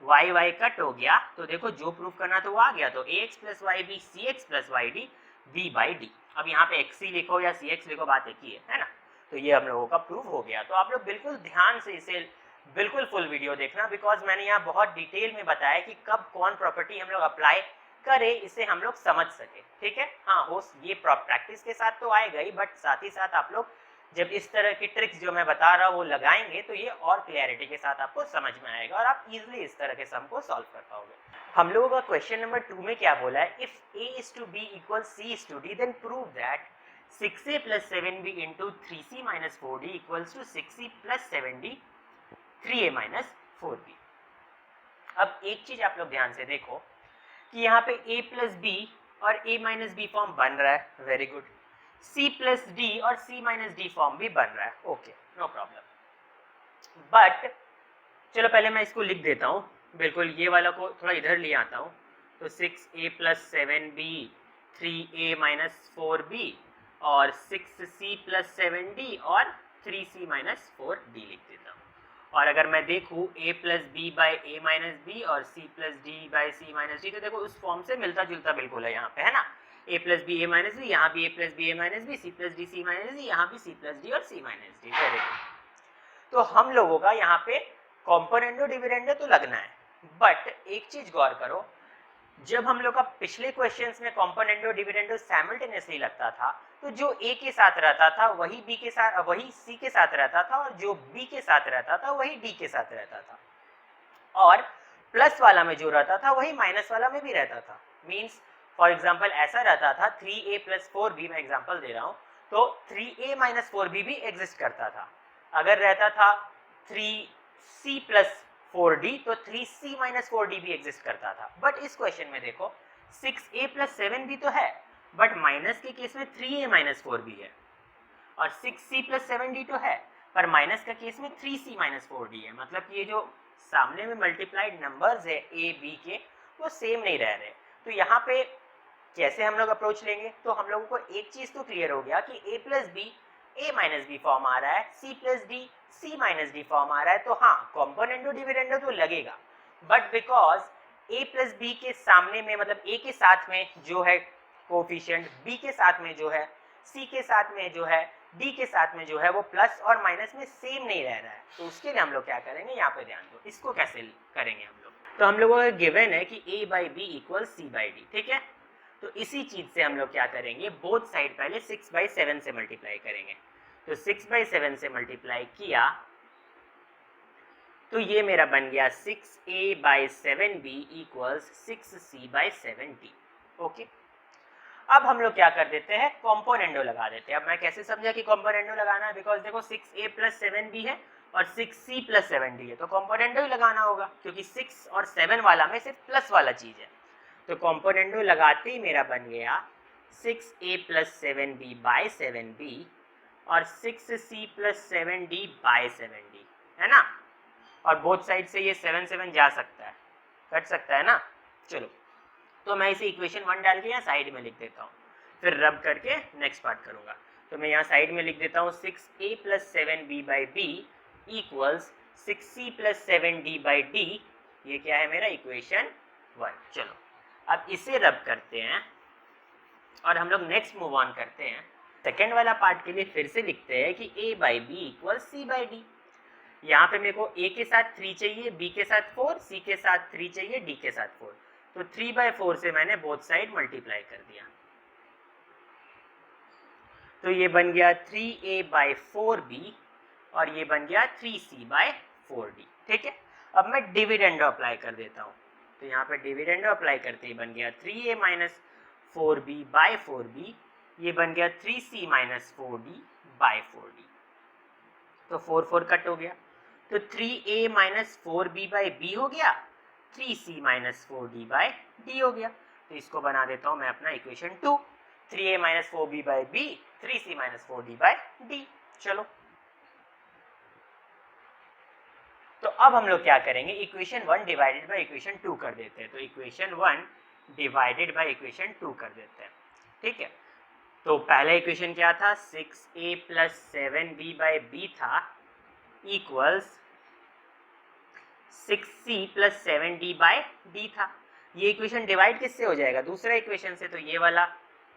Y y cut हो गया, तो देखो जो प्रूफ करना तो वो आ गया। तो a x plus y b c x plus y d d by D. अब यहाँ पे एक्स सी लिखो या सी एक्स लिखो, बात एक ही है ना। तो ये हम लोगों का प्रूफ हो गया। तो आप लोग बिल्कुल ध्यान से इसे बिल्कुल फुल वीडियो देखना, बिकॉज मैंने यहाँ बहुत डिटेल में बताया कि कब कौन प्रॉपर्टी हम लोग अप्लाई करे, इसे हम लोग समझ सके, ठीक है। हाँ हो ये प्रैक्टिस के साथ तो आएगा ही, बट साथ ही साथ आप लोग जब इस तरह की ट्रिक्स जो मैं बता रहा हूँ वो लगाएंगे तो ये और क्लैरिटी के साथ आपको समझ में आएगा और आप इजीली इस तरह के सम को सॉल्व कर पाओगे। हम लोगों का क्वेश्चन नंबर 2 में क्या बोला है, if a is to b equals c is to d then prove that 6a plus 7b into 3c minus 4d equals to 6c plus 7d 3a minus 4b। अब एक चीज आप लोग ध्यान से देखो कि यहाँ पे a plus b और a minus b फॉर्म बन रहा है, very good. C plus d और C माइनस डी फॉर्म भी बन रहा है, ओके नो प्रॉब्लम। बट चलो पहले मैं इसको लिख देता हूँ, बिल्कुल ये वाला को थोड़ा इधर ले आता हूँ। तो 6a plus 7b 3a minus 4b और 6c प्लस 7d और 3c माइनस 4d लिख देता हूँ। और अगर मैं देखूँ a plus B by a minus b और c plus D by c minus d, तो देखो उस फॉर्म से मिलता जुलता बिल्कुल है यहाँ पे, है ना। a plus b a minus b, यहाँ भी a plus b a minus b, c plus d c minus d, यहाँ भी c प्लस डी और c minus d, very good. तो हम लोगों का यहाँ पे कॉम्पोनेंडो डिविडेंडो तो लगना है, बट एक चीज गौर करो, जब हम लोग का पिछले क्वेश्चंस में कॉम्पोनेंडो डिविडेंडो साइमल्टेनियसली लगता था, तो जो a के साथ रहता था वही b के साथ, वही c के साथ रहता था, और जो b के साथ रहता था वही d के साथ रहता था, और प्लस वाला में जो रहता था वही माइनस वाला में भी रहता था। मीन्स फॉर एग्जाम्पल ऐसा रहता था 3a प्लस 4b, मैं एग्जाम्पल दे रहा हूँ, तो 3a माइनस 4b भी एग्जिस्ट करता था। अगर रहता था 3c प्लस 4d तो 3c माइनस 4d भी एग्जिस्ट करता था। बट इस क्वेश्चन में देखो 6a प्लस 7b तो है, बट माइनस के केस में 3a माइनस 4b है, और 6c प्लस 7d तो है, पर माइनस का केस में 3c माइनस 4d है। मतलब ये जो सामने में मल्टीप्लाइड नंबर्स है a b के, वो सेम नहीं रह रहे। तो यहाँ पे कैसे हम लोग अप्रोच लेंगे, तो हम लोगों को एक चीज तो क्लियर हो गया कि a plus b a minus b form आ रहा है, c plus d c minus d form आ रहा है, तो हाँ कॉम्पोनेंडो डिविडेंडो तो लगेगा। But because a plus b के सामने में, मतलब a के साथ में जो है कोफिशिएंट, b के साथ में जो है, c के साथ में जो है, d के साथ में जो है, वो प्लस और माइनस में सेम नहीं रह रहा है, तो उसके लिए हम लोग क्या करेंगे, यहाँ पे ध्यान दो, इसको कैसे करेंगे हम लोग। तो हम लोगों का गिवन है कि a by B equal C by d, ठीक है। तो इसी चीज से हम लोग क्या करेंगे, बोथ साइड पहले 6 बाई 7 से मल्टीप्लाई करेंगे। तो 6 बाई 7 से मल्टीप्लाई किया तो ये मेरा बन गया 6a by 7b equals 6c by 7d, okay. अब हम लोग क्या कर देते हैं, कॉम्पोनेंडो लगा देते हैं। अब मैं कैसे समझा कि कॉम्पोनेंडो लगाना है, बिकॉज देखो 6a प्लस 7b है और 6c प्लस 7d है, तो कॉम्पोनेंडो ही लगाना होगा, क्योंकि 6 और 7 वाला में सिर्फ प्लस वाला चीज है। तो कॉम्पोनेंडो लगाते ही मेरा बन गया 6a plus 7b by 7b और 6c plus 7d by 7d, है ना। और बोथ साइड से ये 7 7 जा सकता है, कट सकता है ना। चलो तो मैं इसे इक्वेशन 1 डाल के यहाँ साइड में लिख देता हूँ, फिर रब करके नेक्स्ट पार्ट करूँगा। तो मैं यहाँ साइड में लिख देता हूँ 6a plus 7b by b equals 6c plus 7d by d, ये क्या है मेरा इक्वेशन 1। चलो अब इसे रब करते हैं और हम लोग नेक्स्ट मूव ऑन करते हैं। सेकेंड वाला पार्ट के लिए फिर से लिखते हैं कि a by B equal c by d. यहाँ पे मेरे को a के साथ 3 चाहिए, b के साथ 4, c के साथ 3 चाहिए, d के साथ 4, तो 3 बाई 4 से मैंने बोथ साइड मल्टीप्लाई कर दिया। तो ये बन गया 3a/4b और ये बन गया 3c/4d। ठीक है, अब मैं डिविडेंडो अप्लाई कर देता हूँ। तो यहाँ पे डिविडेंडो अप्लाई करते ही बन गया 3a-4b/4b, ये बन गया 3c-4d/4d। तो 4 कट हो गया, तो 3a-4b/b हो गया, 3c-4d/d हो गया। तो इसको बना देता हूँ मैं अपना इक्वेशन 2, 3a-4b/b, 3c-4d/d। चलो, तो अब हम लोग क्या करेंगे, इक्वेशन 1 डिवाइडेड बाय इक्वेशन 2 कर देते हैं। तो इक्वेशन 1 डिवाइडेड बाय इक्वेशन 2 कर देते हैं। ठीक है, तो पहला इक्वेशन क्या था, 6a + 7b/b था इक्वल्स 6c + 7d/d था। ये इक्वेशन डिवाइड किससे हो जाएगा, दूसरा इक्वेशन से। तो ये वाला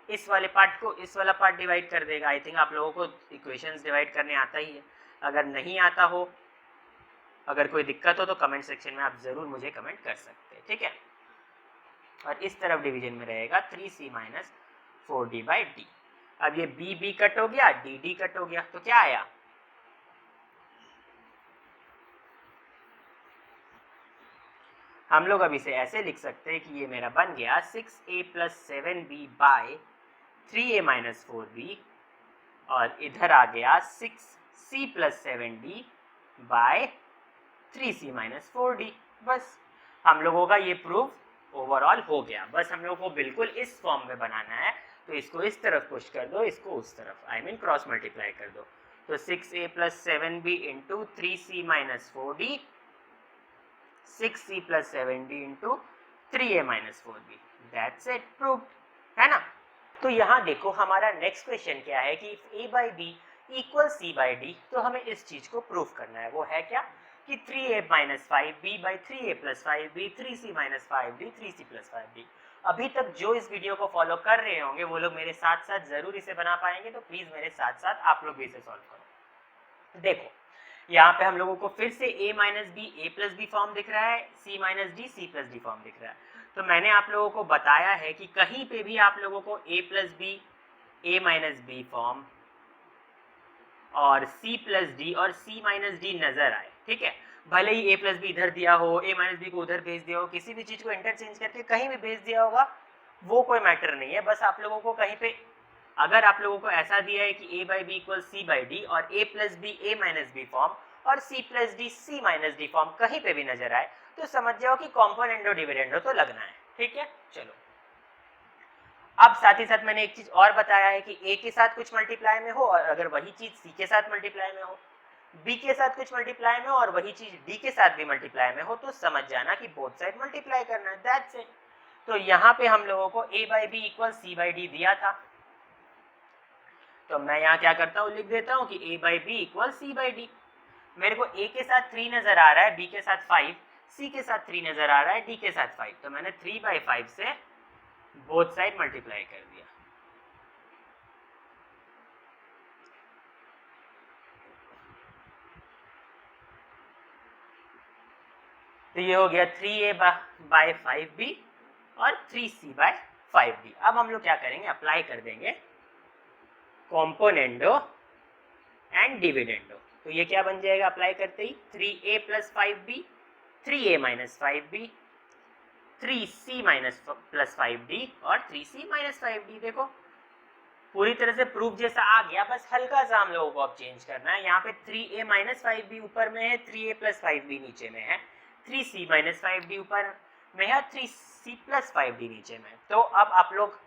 इस वाले पार्ट को इस वाला पार्ट डिवाइड कर देगा। आई थिंक आप लोगों को इक्वेशंस डिवाइड करने आता ही है। अगर नहीं आता हो, अगर कोई दिक्कत हो तो कमेंट सेक्शन में आप जरूर मुझे कमेंट कर सकते हैं। ठीक है, और इस तरफ डिवीजन में रहेगा 3c-4d/d। अब ये b कट हो गया, d कट हो गया, तो क्या आया, हम लोग अब इसे ऐसे लिख सकते हैं कि ये मेरा बन गया 6a + 7b/3a-4b और इधर आ गया 6c + 7d/3c-4d। बस हम लोगों का ये प्रूफ ओवरऑल हो गया। बस हम लोगों को बिल्कुल इस फॉर्म में बनाना है। तो इसको इस तरफ पुश कर दो, इसको उस तरफ, आई मीन क्रॉस मल्टीप्लाई कर दो। तो 6a + 7b × 3c-4d, 6c + 7d × 3a-4b, that's it, proved, है ना। तो यहाँ देखो हमारा नेक्स्ट क्वेश्चन क्या है कि a/b = c/d, तो हमें इस चीज को प्रूफ करना है। वो है क्या कि 3a-5b/3a + 5b, 3c-5d, 3c + 5d। अभी तक जो इस वीडियो को फॉलो कर रहे होंगे वो लोग मेरे साथ साथ जरूर इसे बना पाएंगे। तो प्लीज मेरे साथ साथ आप लोग भी इसे सॉल्व करो। देखो यहाँ पे हम लोगों को फिर से a - b a + b form दिख रहा है, c - d c + d form दिख रहा है। तो मैंने आप लोगों को बताया है कि कहीं पे भी आप लोगों को a + b a - b form और c + d और c - d नजर आए, ठीक है, भले ही a + b इधर दिया हो, a - b को उधर भेज दिया हो, किसी भी चीज को इंटरचेंज करके कहीं भी भेज दिया होगा, वो कोई मैटर नहीं है। बस आप लोगों को कहीं पे अगर आप लोगों को ऐसा दिया है कि a/b = c/d और a + b a - b form और c + d c - d form कहीं पे भी नजर आए, तो समझ जाओ कि कॉम्पोनेंडो डिविडेंडो तो लगना है। ठीक है, चलो। अब साथ ही साथ मैंने एक चीज और बताया है कि a के साथ कुछ मल्टीप्लाई में हो और अगर वही चीज c के साथ मल्टीप्लाई में हो, b के साथ कुछ मल्टीप्लाई में हो और वही चीज d के साथ भी मल्टीप्लाई में हो, तो समझ जाना कि बोथ साइड मल्टीप्लाई करना है, दैट्स इट। तो यहाँ पे हम लोगों को a/b = c/d दिया था, तो मैं यहाँ क्या करता हूँ, लिख देता हूँ कि a/b = c/d। मेरे को a के साथ 3 नजर आ रहा है, b के साथ 5, c के साथ 3 नजर आ रहा है, d के साथ 5, तो मैंने 3/5 से बोथ साइड मल्टीप्लाई कर दिया। तो ये हो गया 3a/5b और 3c/5d। अब हम लोग क्या करेंगे, अप्लाई कर देंगे कॉम्पोनेंडो एंड डिविडेंडो। तो ये क्या बन जाएगा अप्लाई करते ही, 3a + 5b, 3a - 5b, 3c + 5d और 3c - 5d। देखो पूरी तरह से प्रूफ जैसा आ गया, बस हल्का सा हम लोगों को अब चेंज करना है। यहाँ पे 3a - 5b ऊपर में है, 3a + 5b नीचे में है, 3c - 5d ऊपर में है, 3c + 5d नीचे में। तो अब आप लोग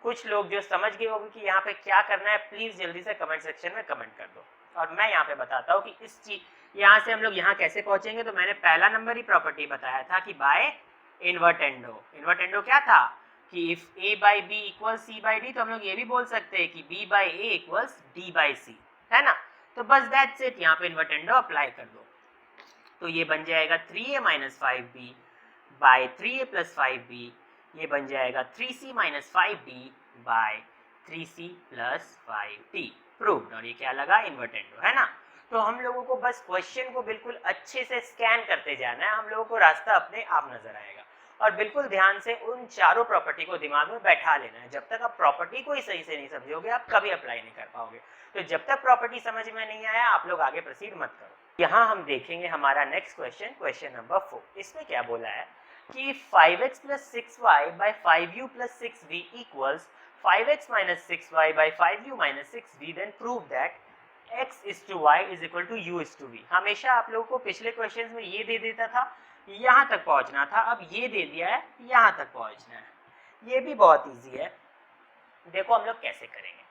कुछ लोग जो समझ गए होंगे कि यहाँ पे क्या करना है, प्लीज जल्दी से कमेंट सेक्शन में कमेंट कर दो। और मैं यहाँ पे बताता हूँ कि इस चीज यहाँ से हम लोग यहाँ कैसे पहुंचेंगे। तो मैंने पहला नंबर ही प्रॉपर्टी बताया था कि बाय इन्वर्टेंडो। इन्वर्टेंडो क्या था कि इफ a/b = c/d, तो हम लोग ये भी बोल सकते हैं कि b/a = d/c, है ना। तो बस दैट्स इट, यहाँ पे इन्वर्टेंडो अप्लाई कर दो। तो ये बन जाएगा 3a - 5b by 3a + 5b, ये बन जाएगा 3c - 5d by 3c + 5d, proved. और ये क्या लगा, इन्वर्टेंडो, है ना। तो हम लोगों को बस क्वेश्चन को बिल्कुल अच्छे से स्कैन करते जाना है, हम लोगों को रास्ता अपने आप नजर आएगा। और बिल्कुल ध्यान से उन चारों प्रॉपर्टी को दिमाग में बैठा लेना है। जब तक आप प्रॉपर्टी को ही सही से नहीं समझोगे आप कभी अप्लाई नहीं कर पाओगे। तो जब तक प्रॉपर्टी समझ में नहीं आया आप लोग आगे प्रोसीड मत करो। यहाँ हम देखेंगे हमारा नेक्स्ट क्वेश्चन, क्वेश्चन नंबर 4। इसमें क्या बोला है कि 5x plus 6y by 5u plus 6v equals 5x minus 6y by 5u minus 6v, then prove that x is to y is equal to u is to v। हमेशा आप लोगों को पिछले क्वेश्चंस में ये दे देता था, यहाँ तक पहुँचना था, अब ये दे दिया है यहाँ तक पहुँचना है। ये भी बहुत ईजी है, देखो हम लोग कैसे करेंगे।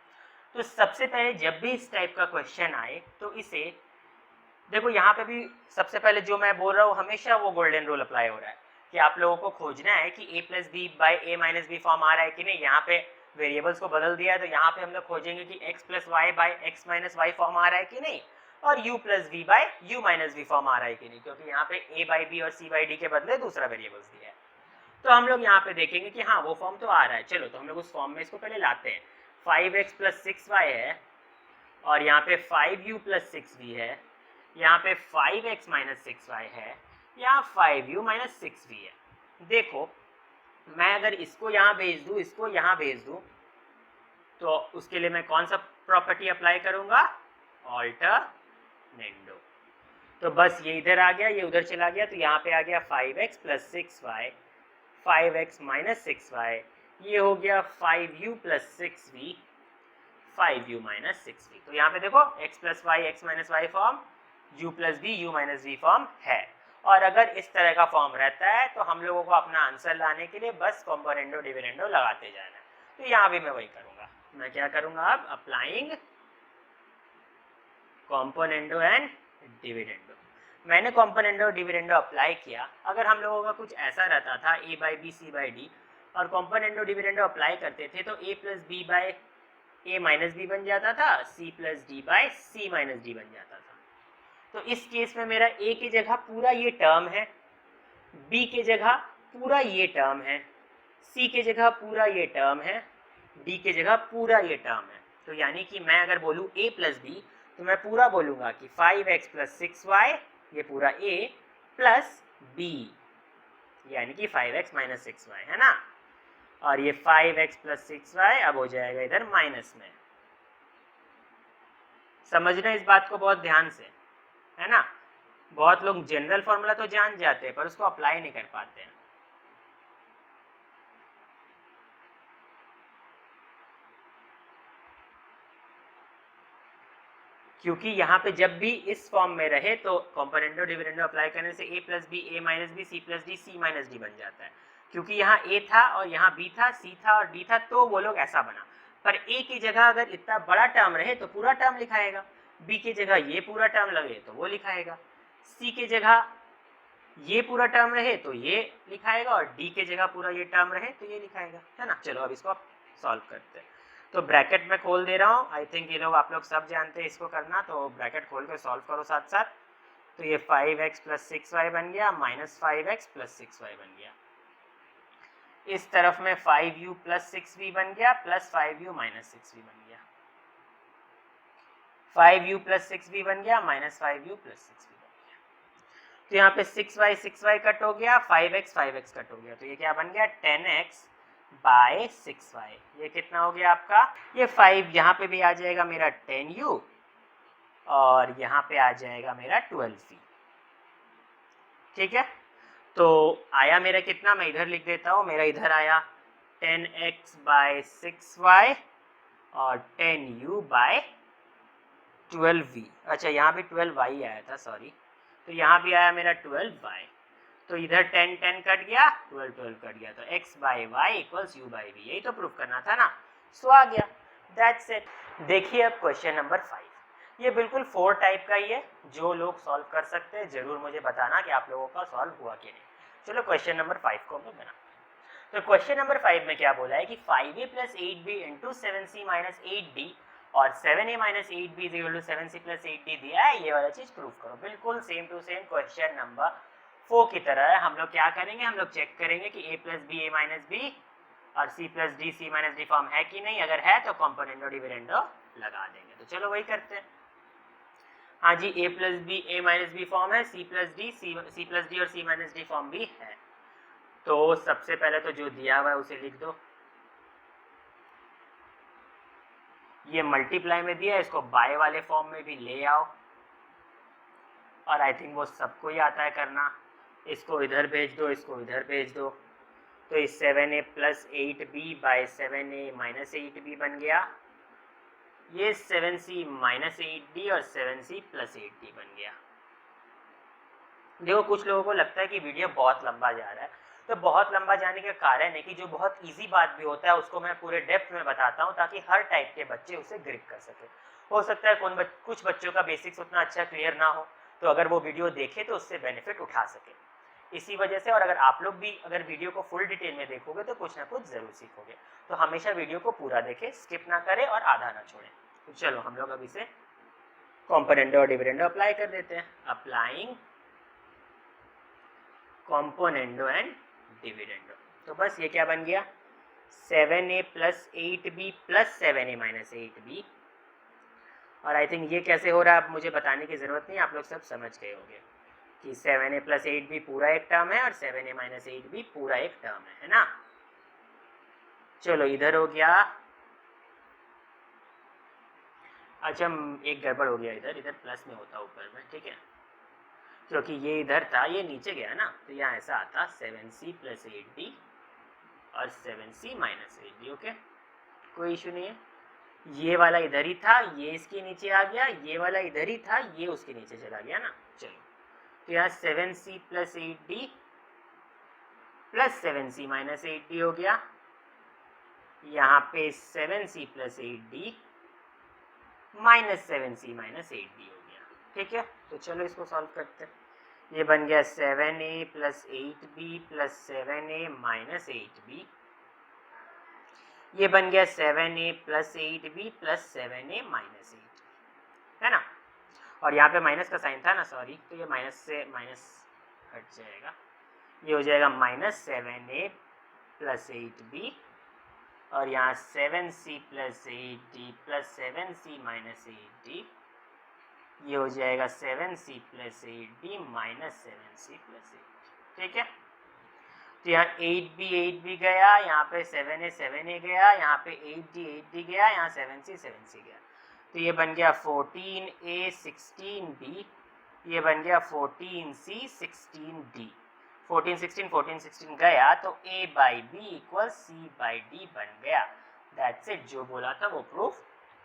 तो सबसे पहले जब भी इस टाइप का क्वेश्चन आए तो इसे देखो, यहाँ पे भी सबसे पहले जो मैं बोल रहा हूँ हमेशा वो गोल्डन रूल अप्लाई हो रहा है कि आप लोगों को खोजना है कि a plus B by a minus b form आ रहा है कि नहीं। यहाँ पे वेरिएबल्स को बदल दिया है तो यहाँ पे हम लोग खोजेंगे कि x plus y by x minus y form आ रहा है कि नहीं, और u plus v by u minus v form आ रहा है कि नहीं, क्योंकि यहाँ पे a बाई बी और c बाई डी के बदले दूसरा वेरिएबल्स दिया है। तो हम लोग यहाँ पे देखेंगे कि हाँ वो फॉर्म तो आ रहा है। चलो तो हम लोग उस फॉर्म में इसको पहले लाते हैं। 5x प्लस 6y है और यहाँ पे 5u प्लस 6v है, यहाँ पे 5x माइनस 6y है, यहाँ 5u माइनस 6v है। देखो मैं अगर इसको यहाँ भेज दूँ, इसको यहाँ भेज दूँ, तो उसके लिए मैं कौन सा प्रॉपर्टी अप्लाई करूँगा, ऑल्टरनेंडो। तो बस ये इधर आ गया, ये उधर चला गया, तो यहाँ पे आ गया 5x plus 6y, 5x minus 6y, ये हो गया 5u plus 6v, 5u minus 6v। तो यहाँ पे देखो x plus y x minus y form, u plus v u minus v form है। और अगर इस तरह का फॉर्म रहता है तो हम लोगों को अपना आंसर लाने के लिए बस कॉम्पोनेंडो डिविडेंडो लगाते जाना है। तो यहाँ भी मैं वही करूँगा, मैं क्या करूँगा अब, अप्लाइंग कॉम्पोनेंडो एंड डिविडेंडो। मैंने कॉम्पोनेंडो डिविडेंडो अप्लाई किया। अगर हम लोगों का कुछ ऐसा रहता था a by b c by D और कॉम्पोनेंडो डिविडेंडो अप्लाई करते थे तो a plus B by a minus b बन जाता था, c plus D by c minus d बन जाता था। तो इस केस में मेरा a की जगह पूरा ये टर्म है, b की जगह पूरा ये टर्म है, c की जगह पूरा ये टर्म है, d की जगह पूरा ये टर्म है। तो यानी कि मैं अगर बोलूँ a प्लस b तो मैं पूरा बोलूँगा कि 5x प्लस 6y, ये पूरा a प्लस b, यानी कि 5x माइनस 6y है ना, और ये 5x प्लस 6y अब हो जाएगा इधर माइनस में। समझना इस बात को बहुत ध्यान से, है ना। बहुत लोग जनरल फॉर्मूला तो जान जाते हैं पर उसको अप्लाई नहीं कर पाते हैं। क्योंकि यहाँ पे जब भी इस फॉर्म में रहे तो कॉम्पोनेंडो डिविडेंडो अप्लाई करने से a plus b a minus b c plus d c minus d बन जाता है। क्योंकि यहाँ a था और यहाँ b था, c था और d था, तो वो लोग ऐसा बना। पर a की जगह अगर इतना बड़ा टर्म रहे तो पूरा टर्म लिखाएगा, b की जगह ये पूरा टर्म लगे तो वो लिखाएगा, c की जगह ये पूरा टर्म रहे तो ये लिखाएगा, और d की जगह पूरा ये टर्म रहे तो ये लिखाएगा, है ना। चलो अब इसको सॉल्व करते हैं। तो ब्रैकेट में खोल दे रहा हूँ, आई थिंक ये लोग आप लोग सब जानते हैं इसको करना, तो ब्रैकेट खोल कर सॉल्व करो साथ साथ। तो ये 5x प्लस 6y बन गया, माइनस 5x प्लस 6y बन गया। इस तरफ में 5u प्लस 6v बन गया, प्लस 5u माइनस 6v बन गया, 5u प्लस 6v बन गया, माइनस 5u प्लस 6v बन गया। तो यहाँ पे 6y कट हो गया, 5x कट हो गया, तो ये क्या बन गया, 10x बाय 6y। ये कितना हो गया आपका, ये 5 यहाँ पे भी आ जाएगा मेरा 10u और यहाँ पे आ जाएगा मेरा 12v। ठीक है, तो आया मेरा कितना, मैं इधर लिख देता हूँ, मेरा इधर आया 10x बाय 6y और 10u बाय 12v। अच्छा यहाँ भी 12y आया था, सॉरी, तो यहाँ भी आया मेरा 12y। तो इधर 10 10 कट गया, 12 12 कट गया, तो x by y equals u by v। यही तो प्रूफ करना था ना, सो आ गया, दैट्स इट। देखिए अब क्वेश्चन नंबर 5, ये बिल्कुल 4 टाइप का ही है। जो लोग सॉल्व कर सकते हैं जरूर मुझे बताना कि आप लोगों का सॉल्व हुआ कि नहीं। चलो क्वेश्चन नंबर 5 को हम लोग बनाते हैं। तो क्वेश्चन नंबर 5 में क्या बोला है कि 5a plus 8b into 7c minus 8d और 7a minus 8b is equal to 7c plus 8d दिया है, ये वाला चीज प्रूफ करो। बिल्कुल same to same question number 4 की तरह है। हम लोग क्या करेंगे, हम लोग चेक करेंगे कि a plus b a minus b और c plus d c minus d form है कि नहीं। अगर है तो कॉम्पोनेंडो डिविडेंडो लगा देंगे। तो चलो वही करते हैं। हाँ जी, a plus b a minus b form है, c प्लस डी और c माइनस डी फॉर्म भी है। तो सबसे पहले तो जो दिया हुआ है उसे लिख दो, ये मल्टीप्लाई में दिया है, इसको बाय वाले फॉर्म में भी ले आओ, और आई थिंक वो सबको ही आता है करना। इसको इधर भेज दो, इसको इधर भेज दो, तो इस 7a plus 8b by 7a minus 8b बन गया, ये 7c माइनस 8d और 7c प्लस 8d बन गया। देखो कुछ लोगों को लगता है कि वीडियो बहुत लंबा जा रहा है, तो बहुत लंबा जाने का कारण है कि जो बहुत इजी बात भी होता है उसको मैं पूरे डेप्थ में बताता हूँ ताकि हर टाइप के बच्चे उसे ग्रिप कर सके। हो सकता है कुछ बच्चों का बेसिक्स उतना अच्छा क्लियर ना हो, तो अगर वो वीडियो देखे तो उससे बेनिफिट उठा सके, इसी वजह से। और अगर आप लोग भी अगर वीडियो को फुल डिटेल में देखोगे तो कुछ ना कुछ जरूर सीखोगे, तो हमेशा वीडियो को पूरा देखें, स्किप ना करें और आधा ना छोड़ें। तो चलो हम लोग अब इसे कॉम्पोनेंडो और डिविडेंडो अप्लाई कर देते हैं। अप्लाइंग कॉम्पोनेंडो एंड डिविडेंडो, तो बस ये क्या बन गया, 7a plus 8b plus 7a minus 8b। और आई थिंक ये कैसे हो रहा है अब मुझे बताने की ज़रूरत नहीं, आप लोग सब समझ गए होंगे कि 7a प्लस 8b पूरा एक टर्म है और 7a माइनस 8b पूरा एक टर्म है ना। चलो इधर हो गया, अच्छा एक गड़बड़ हो गया, इधर प्लस में होता ऊपर में, ठीक है, क्योंकि ये इधर था, ये नीचे गया ना, तो यहाँ ऐसा आता 7c प्लस 8d और 7c माइनस 8d। ओके, कोई इशू नहीं है। ये वाला इधर ही था, ये इसके नीचे आ गया, ये वाला इधर ही था, ये उसके नीचे चला गया ना। चलो तो यहाँ 7c plus 8d plus 7c minus 8d हो गया, यहाँ पे 7c plus 8d minus 7c minus 8d हो गया, ठीक है। तो चलो इसको सॉल्व करते हैं। ये बन गया 7a plus 8b plus 7a minus 8b, ये बन गया 7a plus 8b plus 7a minus 8, है ना। और यहाँ पे माइनस का साइन था ना, सॉरी, तो ये माइनस से माइनस हट जाएगा, ये हो जाएगा माइनस 7a प्लस 8b, और यहाँ 7c plus 8d plus 7c minus 8d, ये हो जाएगा 7c plus 8d minus 7c plus 8, ठीक है। तो यहाँ 8b गया, यहाँ पे 7a गया, यहाँ पे 8d गया, यहाँ 7c गया, तो ये बन गया 14a 16b, ये बन गया 14c 16d, 14 16 गया तो a by B equal c by d बन गया। दैट्स इट, जो बोला था वो प्रूफ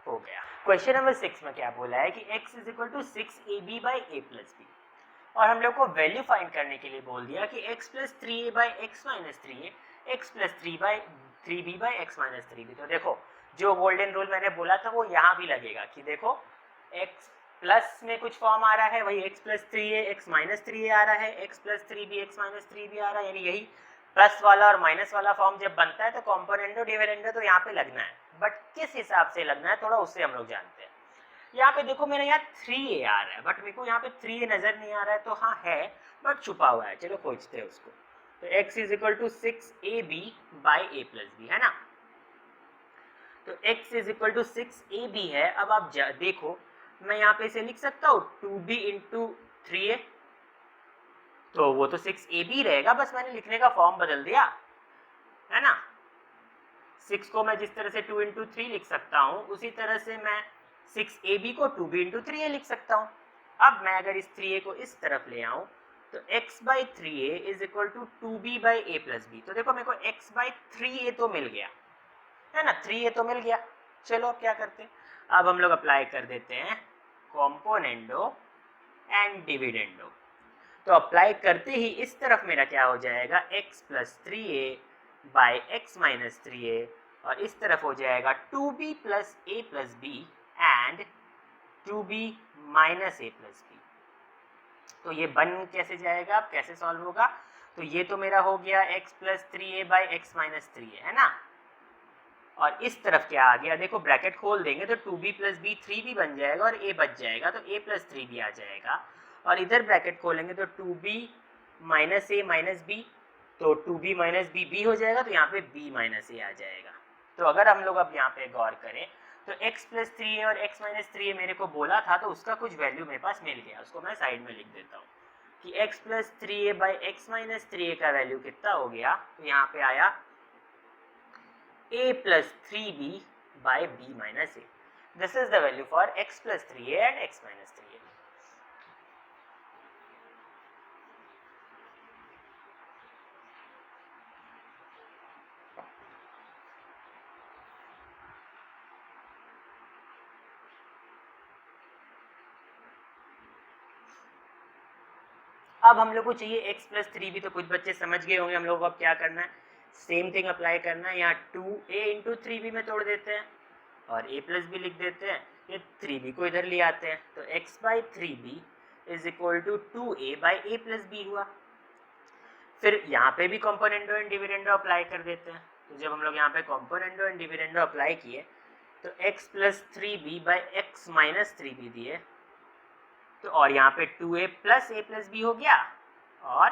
हो गया। क्वेश्चन नंबर 6 में क्या बोला है कि x is equal to 6ab by a plus b, और हम लोग को वैल्यू फाइंड करने के लिए बोल दिया कि x plus 3a by x minus 3a, x plus 3b by x minus 3b। तो देखो जो गोल्डन रूल मैंने बोला था वो यहाँ भी लगेगा कि देखो x प्लस में कुछ फॉर्म आ रहा है, वही x plus 3a x minus 3a आ रहा है, x plus 3b x minus 3b आ रहा है, यानी यही प्लस वाला और माइनस वाला फॉर्म जब बनता है तो कॉम्पोनेंडो डिविडेंडो तो यहाँ पे लगना है, बट किस हिसाब से लगना है थोड़ा उससे हम लोग जानते हैं। यहाँ पे देखो मेरा यहाँ 3a आ रहा है, बट मेरे को यहाँ पे 3a नजर नहीं आ रहा है, तो हाँ है बट छुपा हुआ है, चलो खोजते हैं उसको। तो x is equal to 6ab by a plus b, है ना। तो x is equal to 6ab है। अब आप देखो मैं यहाँ पे इसे लिख सकता हूँ 2b इंटू 3a, तो वो तो 6ab रहेगा, बस मैंने लिखने का फॉर्म बदल दिया, है ना। 6 को मैं जिस तरह से 2 इंटू 3 लिख सकता हूँ उसी तरह से मैं 6ab को 2b इंटू 3a लिख सकता हूँ। अब मैं अगर इस 3a को इस तरफ ले आऊँ तो x by 3a is equal to 2b by a plus b. तो देखो मेरे को x बाई 3a तो मिल गया, है ना, 3a तो मिल गया। चलो अब क्या करते हैं, अब हम लोग अप्लाई कर देते हैं कॉम्पोनेंडो एंड डिविडेंडो। तो अप्लाई करते ही इस तरफ मेरा क्या हो जाएगा, x plus 3a by x minus 3a, और इस तरफ हो जाएगा 2b plus a plus b and 2b minus a plus b. तो ये बन कैसे जाएगा, कैसे सॉल्व होगा, तो ये तो मेरा हो गया x plus 3a by x minus 3a, है ना। और इस तरफ क्या आ गया, देखो ब्रैकेट खोल देंगे तो 2b प्लस बी 3b बन जाएगा और a बच जाएगा, तो a प्लस 3b आ जाएगा। और इधर ब्रैकेट खोलेंगे तो 2b minus a minus b, तो 2b माइनस बी बी हो जाएगा, तो यहाँ पे b माइनस a आ जाएगा। तो अगर हम लोग अब यहाँ पे गौर करें तो x प्लस 3a और x माइनस 3a मेरे को बोला था, तो उसका कुछ वैल्यू मेरे पास मिल गया, उसको मैं साइड में लिख देता हूँ कि x plus 3a by x minus 3a का वैल्यू कितना हो गया, तो यहाँ पे आया a plus 3b by b minus a. This is the value for x plus 3a and x minus 3a. अब हम लोग को चाहिए x प्लस 3b, तो कुछ बच्चे समझ गए होंगे हम लोग को अब क्या करना है. सेम थिंग अप्लाई करना है. यहाँ 2a इंटू 3b में तोड़ देते हैं और a प्लस b लिख देते हैं. ये 3b को इधर ले आते हैं, तो x by 3b is equal to 2a by a plus b हुआ. फिर यहाँ पे भी कॉम्पोनेंडो एंड डिविडेंडो अप्लाई कर देते हैं. तो जब हम लोग यहाँ पे कॉम्पोनेंडो एंड डिविडेंडो अप्लाई किए तो x plus 3b by x minus 3b दिए, तो और यहाँ पे 2a plus a plus b हो गया और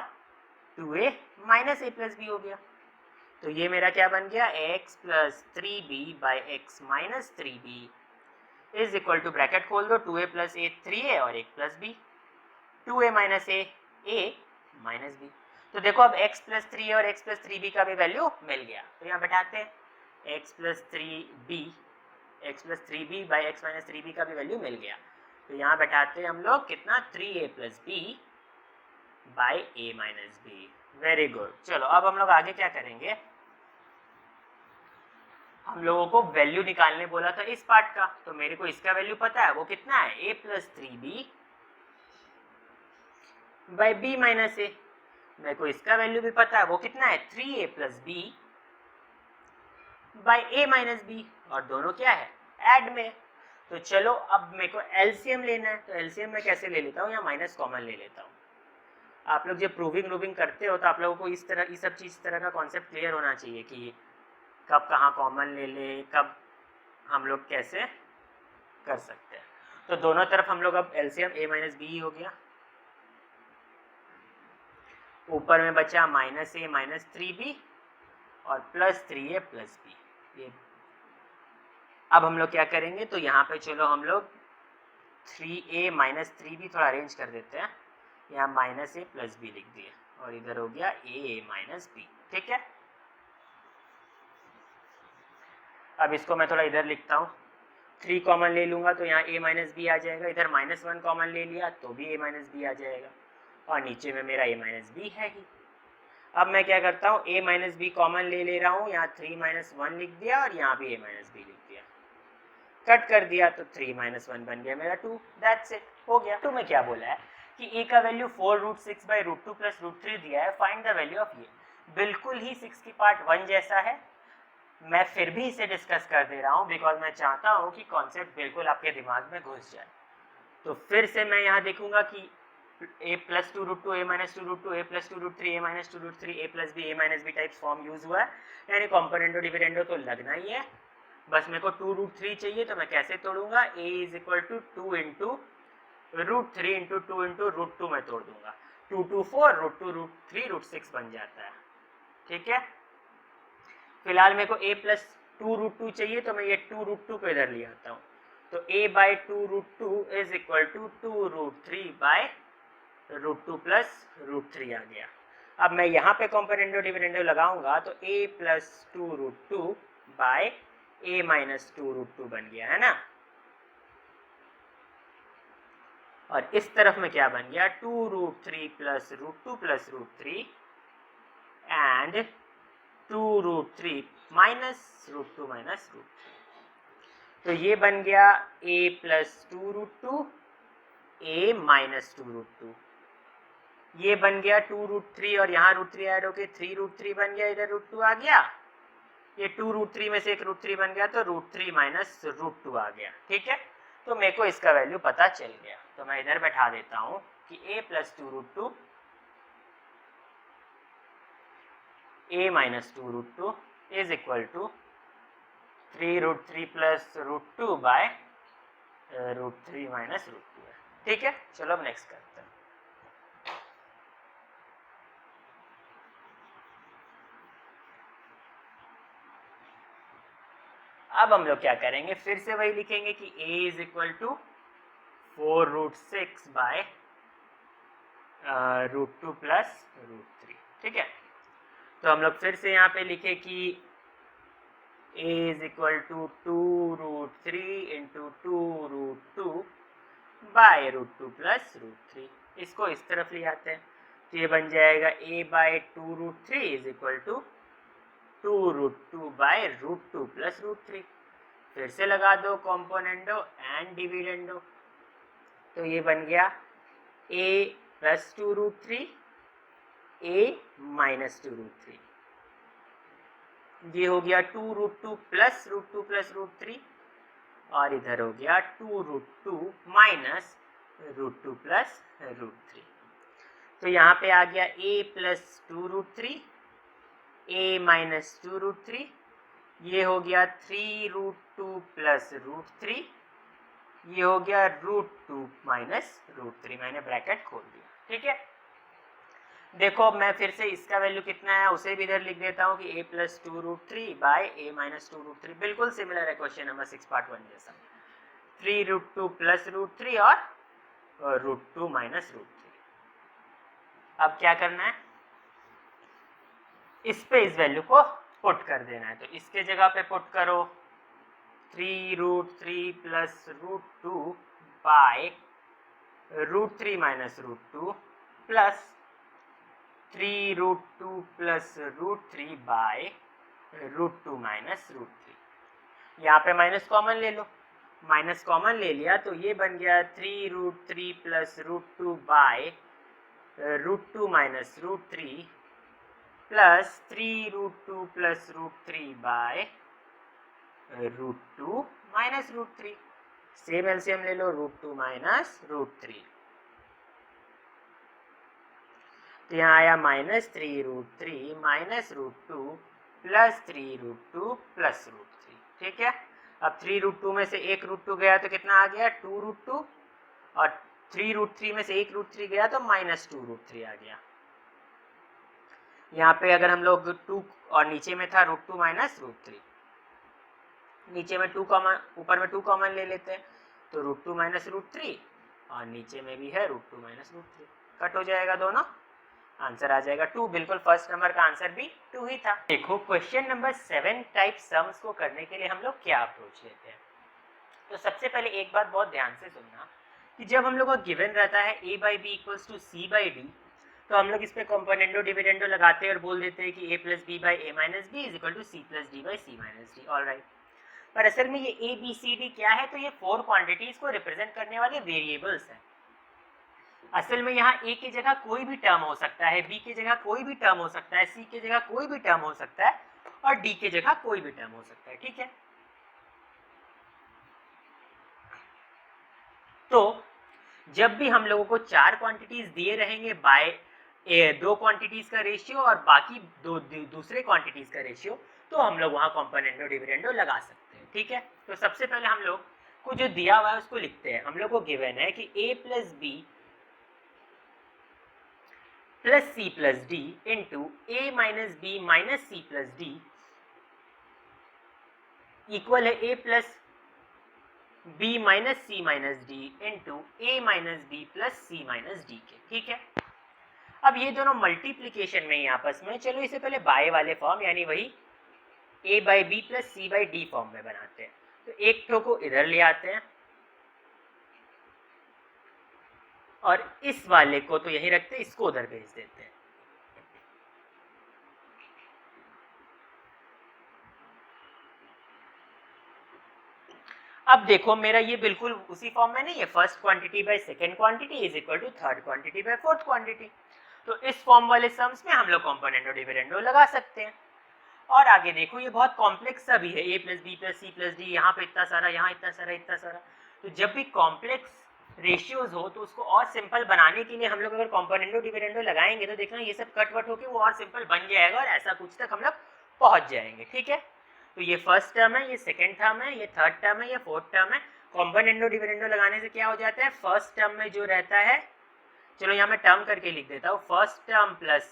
2a minus a plus b हो गया. तो ये मेरा क्या बन गया, x plus 3b by x minus 3b is equal to, bracket खोल दो, 2a प्लस a 3a और 1 plus b, 2a minus a minus b. तो देखो अब x प्लस 3a और x प्लस 3b का भी वैल्यू मिल गया. तो यहाँ बैठाते हैं x plus 3b by x minus 3b का भी वैल्यू मिल गया. तो यहाँ बैठाते हैं हम लोग कितना, 3a plus b by a minus b. Very good. चलो अब हम लोग आगे क्या करेंगे, हम लोगों को वैल्यू निकालने बोला था इस पार्ट का, तो मेरे को इसका वैल्यू पता है, वो कितना है, a plus 3b by b minus a. मेरे को इसका वैल्यू भी पता है, वो कितना है, 3a plus b by a minus b, और दोनों क्या है, ऐड में. तो चलो अब मेरे को एलसीएम लेना है. तो एलसीएम मैं कैसे ले लेता हूँ, या माइनस कॉमन ले लेता हूँ. आप लोग जब प्रूविंग करते हो तो आप लोगों को इस सब चीज़ तरह का कॉन्सेप्ट क्लियर होना चाहिए कि कब कहाँ कॉमन ले ले, कब हम लोग कैसे कर सकते हैं. तो दोनों तरफ हम लोग अब एलसीएम a माइनस बी हो गया, ऊपर में बचा माइनस a माइनस 3b और प्लस 3a प्लस b. ये अब हम लोग क्या करेंगे, तो यहाँ पे चलो हम लोग 3a माइनस 3b थोड़ा अरेंज कर देते हैं. यहाँ माइनस a प्लस b लिख दिए और इधर हो गया a माइनस b. ठीक है, अब इसको मैं थोड़ा इधर लिखता हूँ. 3 कॉमन ले लूँगा तो यहाँ a माइनस बी आ जाएगा, इधर माइनस 1 कॉमन ले लिया तो भी a माइनस बी आ जाएगा, और नीचे में मेरा a माइनस बी है ही. अब मैं क्या करता हूँ, a माइनस बी कॉमन ले रहा हूँ, यहाँ 3 माइनस 1 लिख दिया और यहाँ भी a माइनस बी लिख दिया, कट कर दिया, तो 3 माइनस 1 बन गया मेरा 2. दैट्स इट, हो गया. 2 में क्या बोला है कि a का value 4 root 6 by root 2 plus root 3 दिया है, फाइंड द वैल्यू ऑफ ये. बिल्कुल ही 6 की पार्ट 1 जैसा है, मैं फिर भी इसे डिस्कस कर दे रहा हूँ बिकॉज मैं चाहता हूँ कि कॉन्सेप्ट बिल्कुल आपके दिमाग में घुस जाए. तो फिर से मैं यहाँ देखूंगा कि a plus 2 root 2 a minus 2 root 2 a plus 2 root 3 a minus 2 root 3 a plus b a minus b types form use हुआ है, यानी कॉम्पोनेंडो डिविडेंडो तो लगना ही है. बस मेरे को 2 रूट 3 चाहिए, तो मैं कैसे तोड़ूंगा, a is equal to 2 into root 3 into 2 into root 2 में तोड़ दूंगा. 2 2 4 रूट 2 रूट 3 रूट 6 बन जाता है. ठीक है, फिलहाल मेरे को a प्लस 2 रूट 2 चाहिए, तो मैं ये 2 रूट 2 को इधर ले आता हूँ. तो a by 2 root 2 is equal to 2 root 3 by root 2 plus root 3 आ गया. अब मैं यहाँ पे कॉम्पोनेंडो डिविडेंडो लगाऊंगा तो a plus 2 root 2 by a minus 2 root 2 बन गया है ना. और इस तरफ में क्या बन गया, 2 root 3 plus root 3 and 2 root 3 minus root 2 minus root 3. तो ये बन गया a plus 2 root 2 a minus 2 root 2. ये बन गया 2 रूट 3 और यहाँ रूट 3 ऐड होके 3 रूट 3 बन गया, इधर रूट 2 आ गया. ये 2 रूट 3 में से एक रूट 3 बन गया, तो रूट 3 माइनस रूट 2 आ गया. ठीक है, तो मेरे को इसका वैल्यू पता चल गया. तो मैं इधर बैठा देता हूँ कि a plus 2 root 2 a minus 2 root 2 is equal to 3 root 3 plus root 2 by root 3 minus root 2 है. ठीक है, चलो अब नेक्स्ट करते हैं. अब हम लोग क्या करेंगे, फिर से वही लिखेंगे कि a is equal to 4 root 6 by √2 plus √3, ठीक है। तो हम लोग फिर से यहाँ पे लिखे कि a is equal to 2√3 into 2√2 by √2 plus √3। इसको इस तरफ ले आते हैं तो ये बन जाएगा a by 2√3 is equal to 2√2 by √2 plus √3। फिर से लगा दो कॉम्पोनेंडो एंड डिविडेंडो, तो ये बन गया a प्लस 2√3 a माइनस 2√3, ये हो गया 2√2 प्लस √2 प्लस √3 और इधर हो गया 2√2 माइनस √2 प्लस √3। तो यहाँ पे आ गया a प्लस 2√3 a माइनस 2√3, ये हो गया 3√2 प्लस √3, ये हो गया √2 माइनस √3, मैंने ब्रैकेट खोल दिया, ठीक है। देखो मैं फिर से इसका वैल्यू कितना है उसे भी इधर लिख देता हूँ कि a plus 2√3 by a minus 2√3, बिल्कुल सिमिलर है क्वेश्चन नंबर 6 पार्ट 1 जैसा। 3√2 प्लस √3 और √2 माइनस √3। अब क्या करना है, इस पे इस वैल्यू को पुट कर देना है, तो इसके जगह पे पुट करो 3√3 plus √2 by √3 minus √2 plus 3√2 plus √3 by √2 minus √3। यहाँ पे माइनस कॉमन ले लो, माइनस कॉमन ले लिया तो ये बन गया 3√3 plus √2 by √2 minus √3 plus 3√2 plus √3 by √2 minus √3। Same LCM ले लो, √2 माइनस √3, तो यहाँ आया माइनस 3√3 माइनस √2 प्लस 3√2 प्लस √3, ठीक है। अब 3√2 में से एक √2 गया तो कितना आ गया 2√2, और 3√3 में से एक √3 गया तो माइनस 2√3 आ गया। यहाँ पे अगर हम लोग 2 और नीचे में था √2 माइनस √3, नीचे में 2 कॉमन, ऊपर में 2 कॉमन ले लेते हैं तो √2 माइनस √3 और नीचे में भी है √2 माइनस √3, कट हो जाएगा दोनों, आंसर आ जाएगा 2। बिल्कुल फर्स्ट नंबर का आंसर भी 2 ही था। देखो क्वेश्चन नंबर 7 टाइप सम्स को करने के लिए हम लोग क्या अप्रोच लेते हैं। तो सबसे पहले एक बात बहुत ध्यान से सुनना कि जब हम लोग को गिवन रहता है a by B equals to c by D, तो हम लोग इस पे कॉम्पोनेंडो डिविडेंडो लगाते हैं और बोल देते हैं कि a plus B by a minus b is equal to c plus D by c minus d. All right, पर असल में ये a b c d क्या है, तो ये 4 क्वांटिटीज को रिप्रेजेंट करने वाले वेरिएबल्स हैं। असल में यहाँ a की जगह कोई भी टर्म हो सकता है, b की जगह कोई भी टर्म हो सकता है, c की जगह कोई भी टर्म हो सकता है और d की जगह कोई भी टर्म हो सकता है, ठीक है। तो जब भी हम लोगों को 4 क्वांटिटीज दिए रहेंगे बाय 2 क्वांटिटीज का रेशियो और बाकी दूसरे क्वांटिटीज का रेशियो, तो हम लोग वहां कॉम्पोनेंडो डिविडेंडो लगा सकते हैं, ठीक है। तो सबसे पहले हम लोग को जो दिया हुआ है उसको लिखते हैं। हम लोग को गिवन है कि a plus b plus c plus d into a minus b minus c plus d equal है a plus b minus c minus d into a minus b plus c minus d के, ठीक है। अब ये दोनों मल्टीप्लीकेशन में ही आपस में, चलो इसे पहले बाय वाले फॉर्म यानी वही a by B plus c by d form में बनाते हैं। तो एक ठो को इधर ले आते हैं और इस वाले को तो यही रखते हैं, इसको उधर भेज देते हैं। अब देखो मेरा ये बिल्कुल उसी फॉर्म में नहीं है, first quantity by second quantity is equal to third quantity by fourth quantity. तो इस फॉर्म वाले सम्स में हम लोग कॉम्पोनेंडो डिविडेंडो लगा सकते हैं। और आगे देखो ये बहुत कॉम्प्लेक्स सा भी है, a plus b plus c plus d, यहाँ पे इतना सारा, यहाँ इतना सारा, इतना सारा। तो जब भी कॉम्प्लेक्स रेशियोज हो तो उसको और सिंपल बनाने के लिए हम लोग अगर कॉम्पोनेंडो डिविडेंडो लगाएंगे तो देखना ये सब कट वट होकर वो और सिंपल बन जाएगा और ऐसा कुछ तक हम लोग पहुंच जाएंगे, ठीक है। तो ये फर्स्ट टर्म है, ये सेकेंड टर्म है, ये थर्ड टर्म है, ये फोर्थ टर्म है। कॉम्पोनेंडो डिविडेंडो लगाने से क्या हो जाता है, फर्स्ट टर्म में जो रहता है, चलो यहाँ मैं टर्म करके लिख देता हूँ, first term plus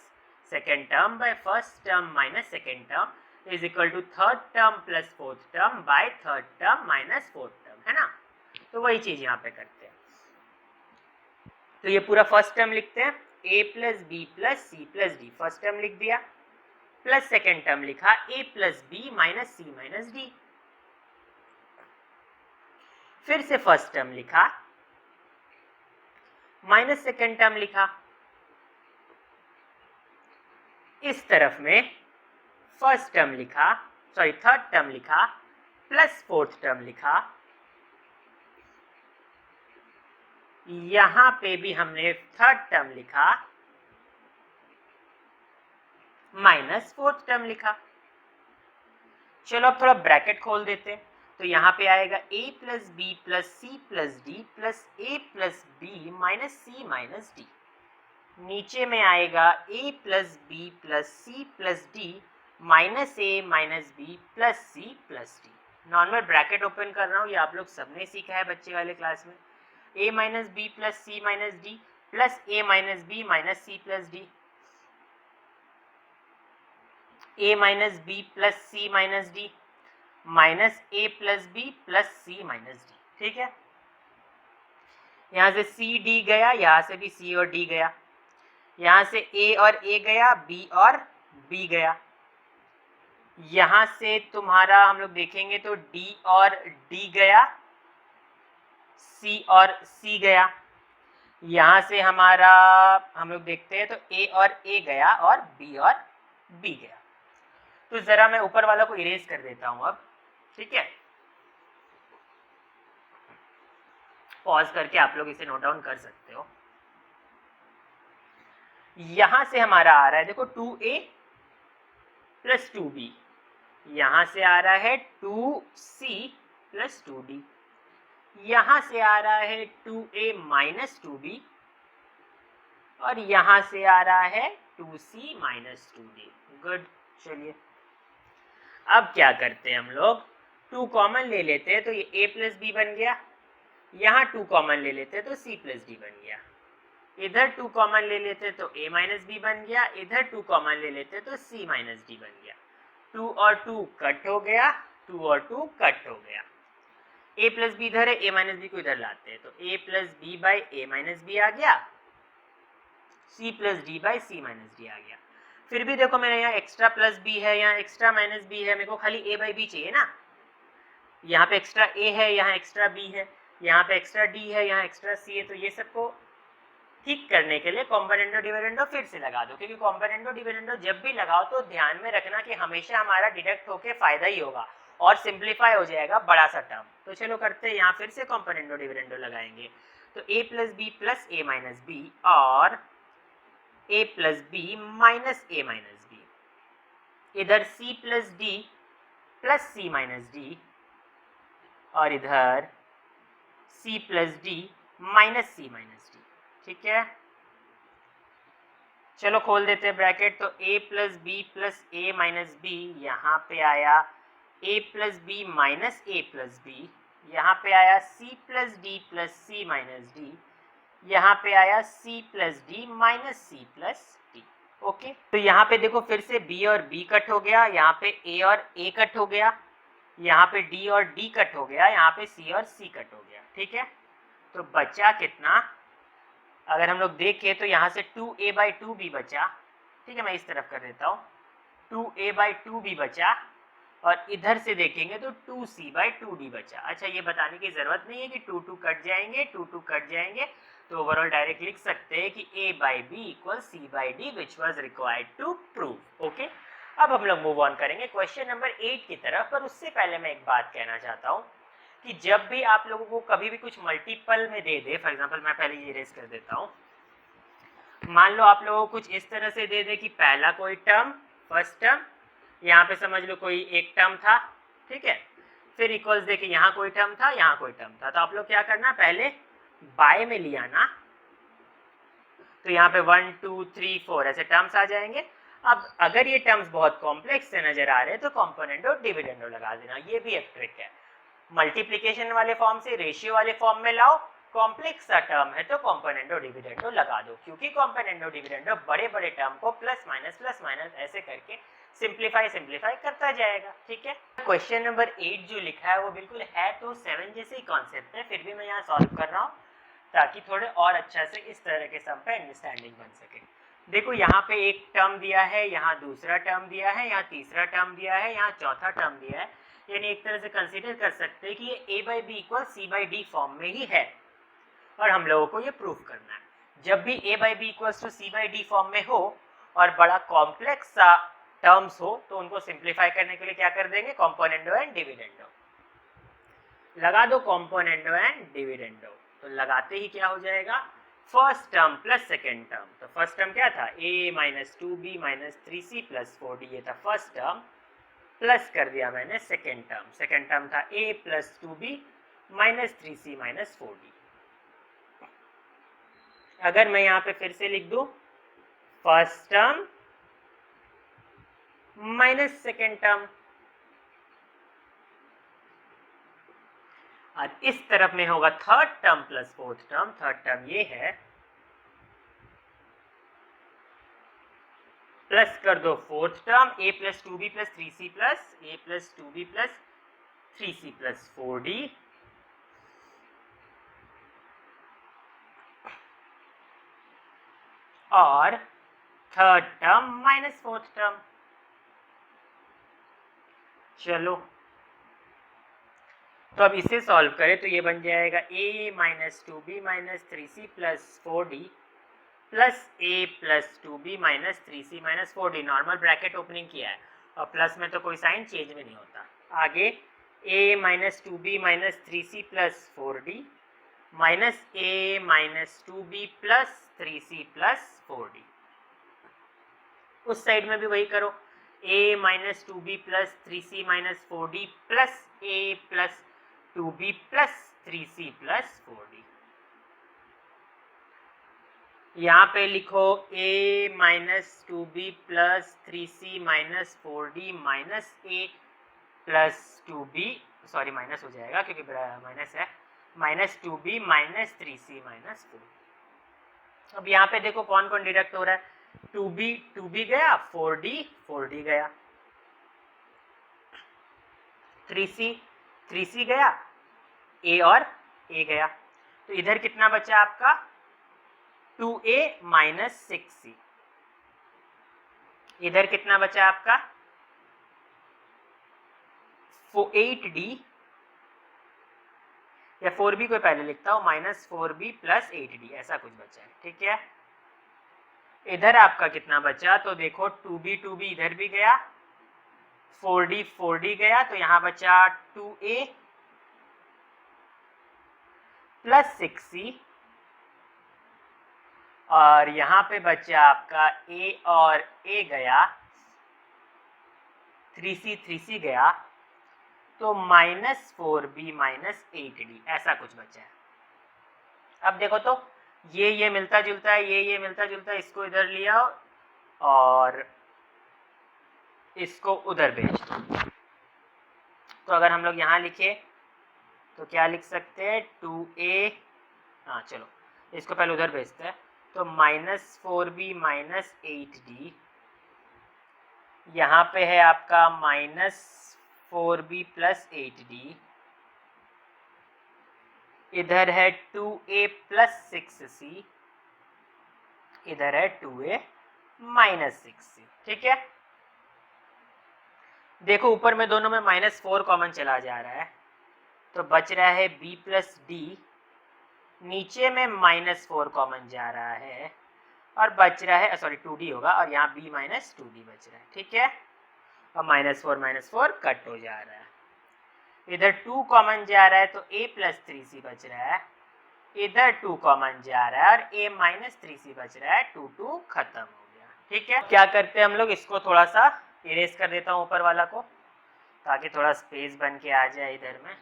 second term by first term minus second term is equal to third term plus fourth term by third term minus fourth term, है ना। तो वही चीज यहाँ पे करते हैं। तो ये पूरा फर्स्ट टर्म लिखते हैं, a plus b plus c plus d, first term लिख दिया, प्लस सेकेंड टर्म लिखा a plus b minus c minus d, फिर से फर्स्ट टर्म लिखा माइनस सेकेंड टर्म लिखा, इस तरफ में फर्स्ट टर्म लिखा, सॉरी थर्ड टर्म लिखा, प्लस फोर्थ टर्म लिखा, यहां पे भी हमने थर्ड टर्म लिखा, माइनस फोर्थ टर्म लिखा। चलो अब थोड़ा ब्रैकेट खोल देते हैं, तो यहाँ पे आएगा a plus b plus c plus d plus a plus b minus c minus d, नीचे में आएगा a plus b plus c plus d minus a minus b plus c plus d. Normal bracket open कर रहा हूँ, ये आप लोग सबने सीखा है बच्चे वाले क्लास में, a minus b plus c minus d plus a minus b minus c plus d, a minus b plus c minus d minus a plus b plus c minus d. ठीक है, यहां से सी डी गया, यहां से भी सी और डी गया, यहां से a और a गया, b और b गया, यहां से तुम्हारा हम लोग देखेंगे तो d और d गया, c और c गया, यहां से हमारा हम लोग देखते हैं तो a और a गया और b और b गया। तो जरा मैं ऊपर वाला को इरेज कर देता हूं अब, ठीक है, पॉज करके आप लोग इसे नोट डाउन कर सकते हो। यहां से हमारा आ रहा है देखो 2a प्लस 2b, यहां से आ रहा है 2c प्लस 2d, यहां से आ रहा है 2a माइनस 2b और यहां से आ रहा है 2c माइनस 2d। गुड, चलिए अब क्या करते हैं हम लोग, 2 कॉमन ले लेते हैं तो ये a प्लस बी बन गया, यहाँ 2 कॉमन ले लेते हैं तो c प्लस डी बन गया, इधर 2 कॉमन ले लेते तो a माइनस बी बन गया, इधर 2 कॉमन ले लेते तो c माइनस डी बन गया, 2 और 2 कट हो गया, 2 और 2 कट हो गया, a प्लस बी इधर है, a माइनस बी को इधर लाते हैं तो a plus B by a minus b आ गया, c plus D by c minus d आ गया। फिर भी देखो मेरे यहाँ एक्स्ट्रा प्लस बी है, यहाँ एक्स्ट्रा माइनस बी है, मेरे को खाली a बाई बी चाहिए ना, यहाँ पे एक्स्ट्रा a है, यहाँ एक्स्ट्रा b है, यहाँ पे एक्स्ट्रा d है, यहाँ एक्स्ट्रा c है, तो ये सबको ठीक करने के लिए कॉम्पोनेंटो डिविडेंडो फिर से लगा दो, क्योंकि कॉम्पोनेंटो डिविडेंडो जब भी लगाओ तो ध्यान में रखना कि हमेशा हमारा डिडक्ट होके फायदा ही होगा और सिंप्लीफाई हो जाएगा बड़ा सा टर्म। तो चलो करते हैं, यहाँ फिर से कॉम्पोनेंटो डिविडेंडो लगाएंगे, तो a plus b plus a minus b और a plus b minus a minus b, इधर c plus d plus c minus d और इधर c plus d minus c minus d. ठीक है, चलो खोल देते हैं ब्रैकेट, तो a plus b plus a minus b, यहाँ पे आया a plus b minus a plus b, यहाँ पे आया c plus d plus c minus d, यहाँ पे आया c plus d minus c plus d. Okay, तो यहाँ पे देखो फिर से b और b कट हो गया, यहाँ पे a और a कट हो गया, यहाँ पे d और d कट हो गया, यहाँ पे c और c कट हो गया। ठीक है, तो बचा कितना, अगर हम लोग देखें तो यहाँ से 2a बाई 2b बचा, ठीक है, मैं इस तरफ कर देता हूँ, 2a बाई 2b बचा और इधर से देखेंगे तो 2c बाई 2d बचा। अच्छा, ये बताने की जरूरत नहीं है कि 2 2 कट जाएंगे, 2 2 कट जाएंगे, तो ओवरऑल डायरेक्ट लिख सकते हैं कि a by b equal c by d which was required to prove. Okay, अब हम लोग मूव ऑन करेंगे क्वेश्चन नंबर 8 की तरफ, पर उससे पहले मैं एक बात कहना चाहता हूँ कि जब भी आप लोगों को कभी भी कुछ मल्टीपल में दे दे, फॉर एग्जांपल मैं पहले ये रेस कर देता हूँ, मान लो आप लोगों को कुछ इस तरह से दे दे कि पहला कोई टर्म, फर्स्ट टर्म, यहाँ पे समझ लो कोई एक टर्म था, ठीक है, फिर इक्वल्स देके यहाँ कोई टर्म था, यहाँ कोई टर्म था, तो आप लोग क्या करना, पहले बाय में लिया ना, तो यहाँ पे 1 2 3 4 ऐसे टर्म्स आ जाएंगे। अब अगर ये टर्म्स बहुत कॉम्प्लेक्स से नजर आ रहे हैं तो कॉम्पोनेंटो डिविडेंडो लगा देना, ये भी एक ट्रिक है। मल्टीप्लिकेशन वाले फॉर्म से रेशियो वाले फॉर्म में लाओ, कॉम्प्लेक्स सा टर्म है तो कॉम्पोनेंटो डिविडेंडो लगा दो, क्योंकि कॉम्पोनेंटो डिविडेंडो बड़े बड़े टर्म को प्लस माइनस ऐसे करके सिंप्लीफाई करता जाएगा। ठीक है, क्वेश्चन नंबर 8 जो लिखा है वो बिल्कुल है तो 7 जैसे ही कॉन्सेप्ट है, फिर भी मैं यहाँ सॉल्व कर रहा हूँ। ताकि थोड़े और अच्छा से इस तरह के सम पे अंडरस्टैंडिंग बन सके। देखो यहाँ पे एक टर्म दिया है, यहाँ दूसरा टर्म दिया है, यहाँ तीसरा टर्म दिया है, यहाँ चौथा टर्म दिया है, यानी एक तरह से कंसीडर कर सकते हैं कि ये a by B equal C by d form में ही है और हम लोगों को ये प्रूफ करना है। जब भी a by B equals to C by d form में हो और बड़ा कॉम्प्लेक्स सा टर्म्स हो तो उनको सिंप्लीफाई करने के लिए क्या कर देंगे, कॉम्पोनेंडो एंड डिविडेंडो लगा दो, कॉम्पोनेंडो एंड डिविडेंडो। तो लगाते ही क्या हो जाएगा, first term plus second term. तो फर्स्ट टर्म क्या था, a minus 2b minus 3c plus 4d, ये था फर्स्ट टर्म, प्लस कर दिया मैंने सेकेंड टर्म। सेकेंड टर्म था a plus 2b minus 3c minus 4d। अगर मैं यहाँ पे फिर से लिख दूं, first term minus second term, और इस तरफ में होगा third term plus fourth term. Third term ये है, प्लस कर दो fourth term a plus 2b plus 3c plus a plus 2b plus 3c plus 4d, और third term minus fourth term. चलो तो अब इसे सॉल्व करें तो ये बन जाएगा a minus 2b minus 3c plus 4d plus a plus 2b minus 3c minus 4d। Normal bracket opening किया है और प्लस में तो कोई साइन चेंज में नहीं होता। आगे a minus 2b minus 3c plus 4d minus a minus 2b plus 3c plus 4d। उस साइड में भी वही करो, a minus 2b plus 3c minus 4d plus a plus 2b plus 3c plus 4d। यहाँ पे लिखो a minus 2b plus 3c minus 4d minus a plus 2b, sorry minus हो जाएगा क्योंकि माइनस है, minus 2b minus 3c minus 4। अब यहाँ पे देखो कौन कौन डिडक्ट हो रहा है, 2b गया, 4d गया, 3c गया, a और a गया। तो इधर कितना बचा आपका, 2a माइनस 6c। इधर कितना बचा आपका, 8d, या 4b को पहले लिखता हूं, माइनस 4b प्लस 8d, ऐसा कुछ बचा है, ठीक है। इधर आपका कितना बचा, तो देखो 2b इधर भी गया, 4d गया, तो यहां बचा 2a प्लस 6c, और यहां पे बचा आपका a और a गया, 3c गया, तो माइनस 4b माइनस 8d, ऐसा कुछ बचा है। अब देखो तो ये मिलता जुलता है, ये मिलता जुलता है, इसको इधर लिया और इसको उधर भेज दो। तो अगर हम लोग यहाँ लिखे तो क्या लिख सकते हैं, 2a, हाँ चलो इसको पहले उधर भेजते हैं, तो माइनस 4b माइनस 8d, यहाँ पे है आपका माइनस 4b प्लस 8d, इधर है 2a प्लस 6c, इधर है 2a माइनस 6c, ठीक है। देखो ऊपर में दोनों में माइनस 4 कॉमन चला जा रहा है, तो बच रहा है b प्लस d, नीचे में माइनस 4 कॉमन जा रहा है और बच रहा है, सॉरी 2d होगा, और यहाँ b माइनस 2d बच रहा है, ठीक है। और माइनस 4 कट हो जा रहा है, इधर 2 कॉमन जा रहा है तो a प्लस 3c बच रहा है, इधर 2 कॉमन जा रहा है और a माइनस 3c बच रहा है, 2 खत्म हो गया, ठीक है। क्या करते हैं हम लोग, इसको थोड़ा सा इरेज कर देता हूँ ऊपर वाला को, ताकि थोड़ा स्पेस बन के आ जाए इधर में।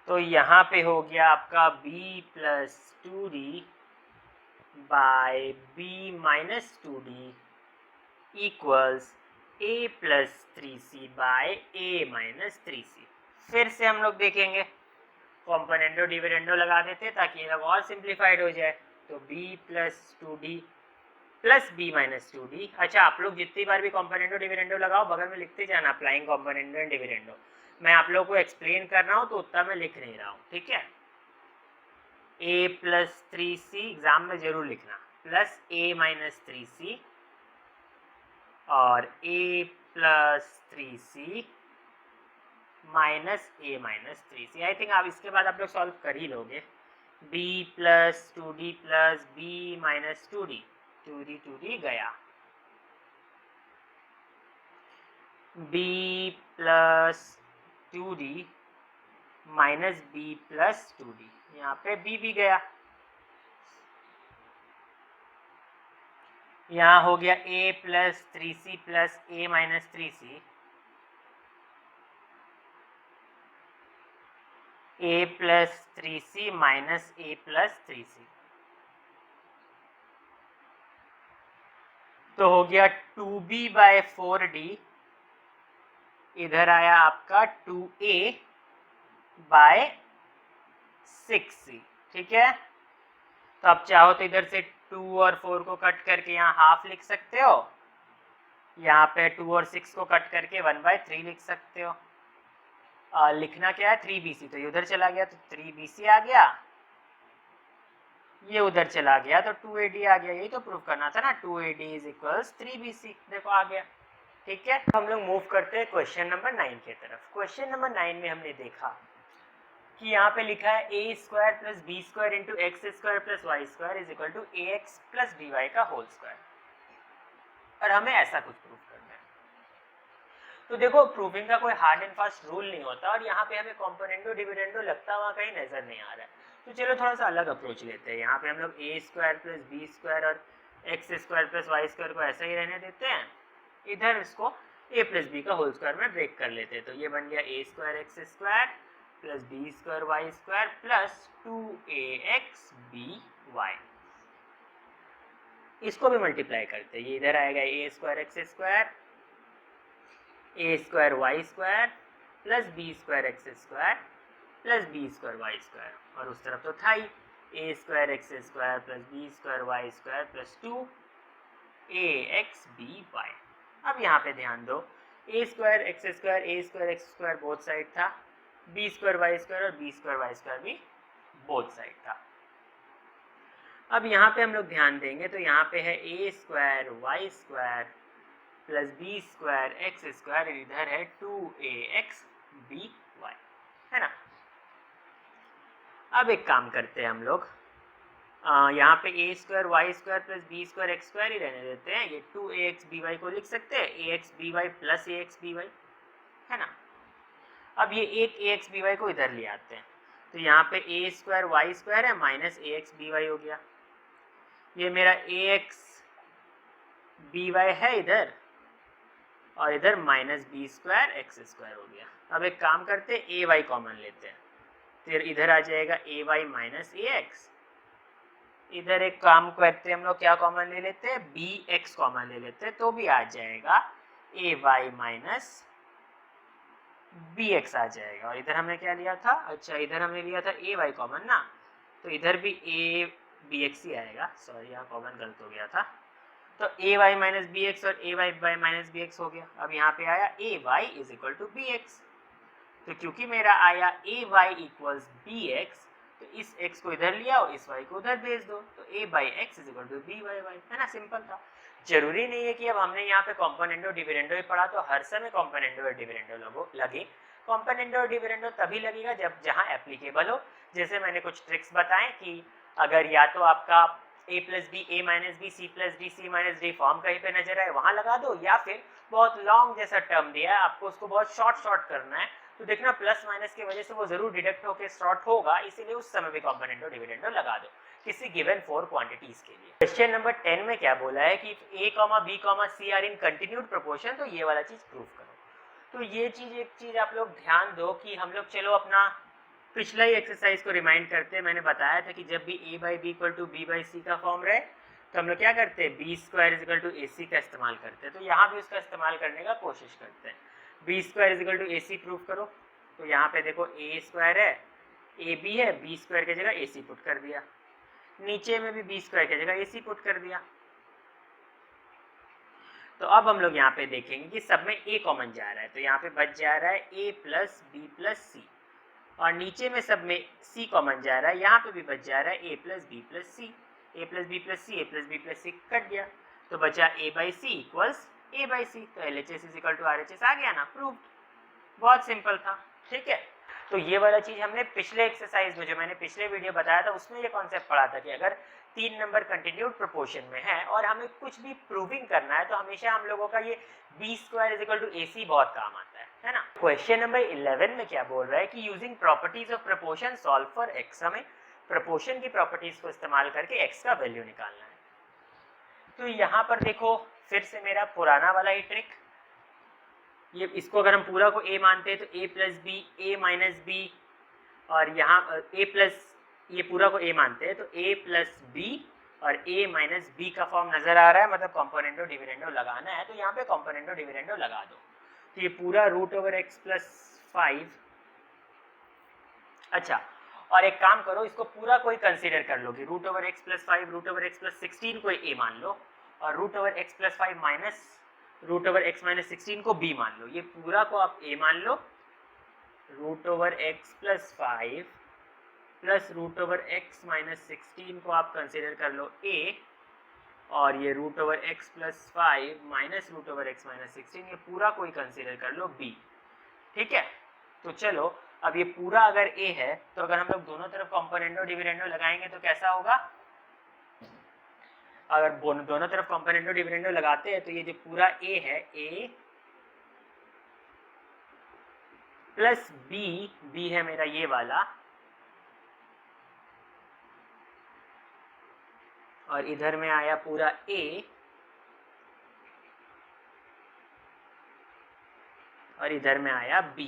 तो यहाँ पे हो गया आपका b plus 2d by b minus 2d equals a plus 3c by a minus 3c। फिर से हम लोग देखेंगे, कॉम्पोनेंडो डिविडेंडो लगा देते ताकि ये लोग और सिंप्लीफाइड हो जाए। तो b plus 2d plus b minus 2d। अच्छा, आप लोग जितनी बार भी कॉम्पोनेंडो डिविडेंडो लगाओ बगल में लिखते जाना अप्लाइंग कॉम्पोनेंडो एंड डिविडेंडो। मैं आप लोगों को एक्सप्लेन कर रहा हूँ तो उतना मैं लिख नहीं रहा हूँ, ठीक है। a प्लस 3c एग्जाम में जरूर लिखना, प्लस a माइनस 3c और a plus 3c minus a minus 3c। I think आप इसके बाद आप लोग सॉल्व कर ही लोगे। b plus 2d plus b minus 2d, 2d गया, b plus 2d minus b plus 2d, यहाँ पे b भी गया, यहाँ हो गया a plus 3c plus a minus 3c, a plus 3c minus a plus 3c, तो हो गया 2b बाय 4d, इधर आया आपका 2a बाय 6c, ठीक है। तो आप चाहो तो इधर से 2 और 4 को कट करके यहाँ हाफ लिख सकते हो, यहाँ पे 2 और 6 को कट करके 1/3 लिख सकते हो। लिखना क्या है 3bc, तो ये उधर चला गया तो 3bc आ गया, ये उधर चला गया तो 2ad आ गया। यही तो प्रूफ करना था ना, 2ad इज इक्वल्स 3bc, देखो आ गया, ठीक है। हम लोग मूव करते हैं क्वेश्चन नंबर 9 की तरफ। क्वेश्चन नंबर 9 में हमने देखा कि यहाँ पे लिखा है a square plus b square into x square plus y square is equal to a x plus d y का होल स्क्वायर, और हमें ऐसा कुछ प्रूफ करना है। तो देखो प्रूफिंग का कोई हार्ड एंड फास्ट रूल नहीं होता, और यहाँ पे हमें कॉम्पोनेंडो डिविडेंडो लगता हुआ कहीं नजर नहीं आ रहा है। तो चलो थोड़ा सा अलग अप्रोच लेते हैं। यहाँ पे हम लोग a square plus b square और x square plus y square को ऐसा ही रहने देते हैं, इधर इसको ए प्लस बी का होल स्क्वायर में ब्रेक कर लेते हैं। तो ये बन गया a square x square plus b square y square plus 2ax by। इसको भी मल्टीप्लाई करते हैं, ये इधर आएगा a square x square, a square y square plus b square x square plus b square y square, और उस तरफ तो था ही a square x square plus b square y square plus 2ax by। अब यहाँ पे ध्यान दो, a square x square both side था, बी स्क्वायर वाई स्क्वायर और बी स्क्वायर वाई स्क्वायर भी बोथ साइड था। अब यहाँ पे हम लोग ध्यान देंगे तो यहाँ पे है a square y square plus b square x square, इधर है 2ax by, है ना। अब एक काम करते हैं हम लोग, यहाँ पे a square y square plus b square x square ही रहने देते हैं, ये 2ax by को लिख सकते हैं ax by plus ax by, है ना। अब ये एक ax by को इधर ले आते हैं, तो यहाँ पे ए स्क्वायर वाई स्क्वायर है माइनस ax by हो गया, ये मेरा ax by है इधर, और इधर minus b square x square हो गया। अब एक काम करते हैं ए वाई कॉमन लेते हैं, फिर इधर आ जाएगा ए वाई माइनस ए एक्स, इधर एक काम करते हैं हम लोग क्या कॉमन ले लेते हैं, बी एक्स कॉमन ले लेते हैं, तो भी आ जाएगा ए वाई माइनस बी एक्स आ जाएगा। और इधर हमने क्या लिया था, अच्छा इधर हमने लिया था ए वाई कॉमन ना, तो इधर भी ए बी एक्स ही आएगा, सॉरी यहाँ कॉमन गलत हो गया था, तो a y minus b x और a y by minus b x हो गया। अब यहाँ पे आया a y is equal to b x, तो क्योंकि मेरा आया a y equals b x, तो इस x को इधर लिया और इस y को उधर भेज दो, तो a by x is equal to b by y, है ना, सिंपल था। जरूरी नहीं है कि अब हमने यहाँ पे कॉम्पोनेंडो डिविडेंडो ही पढ़ा तो हर समय कॉम्पोनेंडो और डिविडेंडो लगे। कॉम्पोनेंडो और डिविडेंडो तभी लगेगा जब जहाँ एप्लीकेबल हो, जैसे मैंने कुछ ट्रिक्स बताए कि अगर या तो आपका a plus b a minus b c plus d c minus d form कहीं पे नजर आए वहां लगा दो, या फिर बहुत लॉन्ग जैसा टर्म दिया है आपको उसको बहुत शॉर्ट करना है, तो देखना प्लस माइनस की वजह से वो जरूर डिडक्ट होकर शॉर्ट होगा, इसीलिए उस समय भी कॉम्पोनेंडो डिविडेंडो लगा दो किसी गिवन 4 क्वांटिटीज के लिए। क्वेश्चन नंबर 10 में क्या बोला है कि a, b, c are in continued proportion, तो ये वाला चीज प्रूव करो। तो ये चीज एक चीज आप लोग ध्यान दो कि हम लोग चलो अपना पिछला ही एक्सरसाइज को रिमाइंड करते हैं। मैंने बताया था कि जब भी a by B equal to b by c का फॉर्म रहे तो हम लोग क्या करते हैं, b square is equal to a c का इस्तेमाल करते हैं, तो यहाँ भी उसका इस्तेमाल करने का कोशिश करते हैं। B square is equal to a c prove करो, तो यहाँ पे देखो ए स्क्वायर है, ए बी है, बी स्क्वायर की जगह ए सी पुट कर दिया, नीचे में भी बी स्क्वायर की जगह ए सी पुट कर दिया, तो अब हम लोग यहाँ पे देखेंगे कि सब में a कॉमन जा रहा है, तो यहाँ पे बच जा रहा है a प्लस बी प्लस सी, और नीचे में सब में c कॉमन जा रहा है, यहाँ पे भी बच जा रहा है a plus b plus c, a plus b plus c, a plus b plus c cut गया, तो बचा a by C equals a by c, तो LHS is equal to RHS आ गया ना, प्रूव्ड। बहुत सिंपल था, ठीक है। तो ये वाला चीज हमने पिछले एक्सरसाइज में, जो मैंने पिछले वीडियो बताया था, उसमें ये कॉन्सेप्ट पढ़ा था कि अगर 3 नंबर कंटिन्यूड प्रोपोर्शन में है और हमें कुछ भी प्रूविंग करना है, तो हमेशा हम लोगों का ये b square is equal to AC बहुत काम आता है ना। क्वेश्चन नंबर 11 में क्या बोल रहा है कि using properties of proportion solve for x, हमें प्रोपोर्शन की प्रॉपर्टीज को इस्तेमाल करके x का वैल्यू निकालना है। तो यहाँ पर देखो फिर से मेरा पुराना वाला ही ट्रिक, ये इसको अगर हम पूरा को a मानते हैं तो a plus b, a minus b, और यहाँ a प्लस, ये पूरा को a मानते हैं तो a प्लस बी और a माइनस बी का फॉर्म नजर आ रहा है, मतलब कॉम्पोनेंटो डिविडेंडो लगाना है, तो यहाँ पे कॉम्पोनेंटो डिविडेंडो लगा दो, तो ये पूरा रूट ओवर x प्लस 5। अच्छा, और एक काम करो, इसको पूरा कोई कंसीडर कर लो कि root over x plus 5, root over x plus 16 को a मान लो, और root over x plus 5 minus root over x minus 16 को b मान लो, ये पूरा को आप a मान लो, root over x plus 5 plus root over x minus 16 को आप कंसिडर कर लो a, और ये root over x plus 5 minus root over x minus 16, ये पूरा कोई कंसिडर कर लो b, ठीक है। तो चलो अब ये पूरा अगर a है, तो अगर हम लोग दोनों तरफ कॉम्पोनेंटो डिविडेंडो लगाएंगे तो कैसा होगा, अगर दोनों तरफ कॉम्पोनेंटो डिविडेंडो लगाते हैं तो ये जो पूरा a है, a प्लस b है मेरा ये वाला, और इधर में आया पूरा a, और इधर में आया b,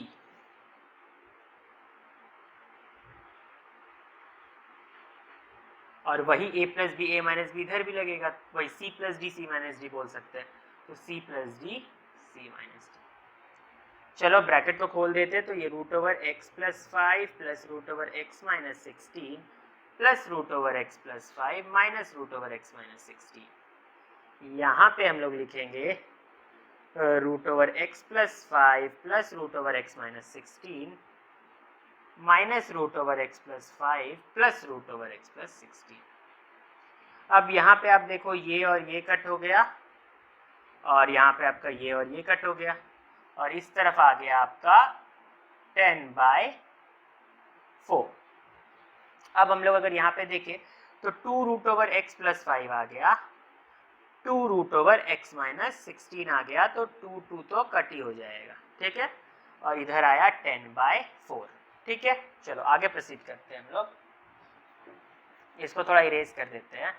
और वही a plus b, a minus b इधर भी लगेगा, वही c plus d, c minus d बोल सकते हैं, तो c plus d, c minus d. चलो ब्रैकेट को खोल देते हैं, तो ये root over x plus 5 plus root over x minus 16 plus root over x plus 5 minus root over x minus 16, यहाँ पे हम लोग लिखेंगे root over x plus 5 plus root over x minus 16 minus root over x plus 5 plus root over x plus 16। अब यहाँ पे आप देखो ये और ये कट हो गया, और यहाँ पे आपका ये और ये कट हो गया, और इस तरफ आ गया आपका 10/4। अब हम लोग अगर यहाँ पे देखें तो 2 रूट ओवर x प्लस 5 आ गया, 2 रूट ओवर x माइनस 16 आ गया, तो 2 तो कट ही हो जाएगा, ठीक है, और इधर आया 10/4, ठीक है। चलो आगे प्रोसीड करते हैं हम लोग, इसको थोड़ा इरेज कर देते हैं।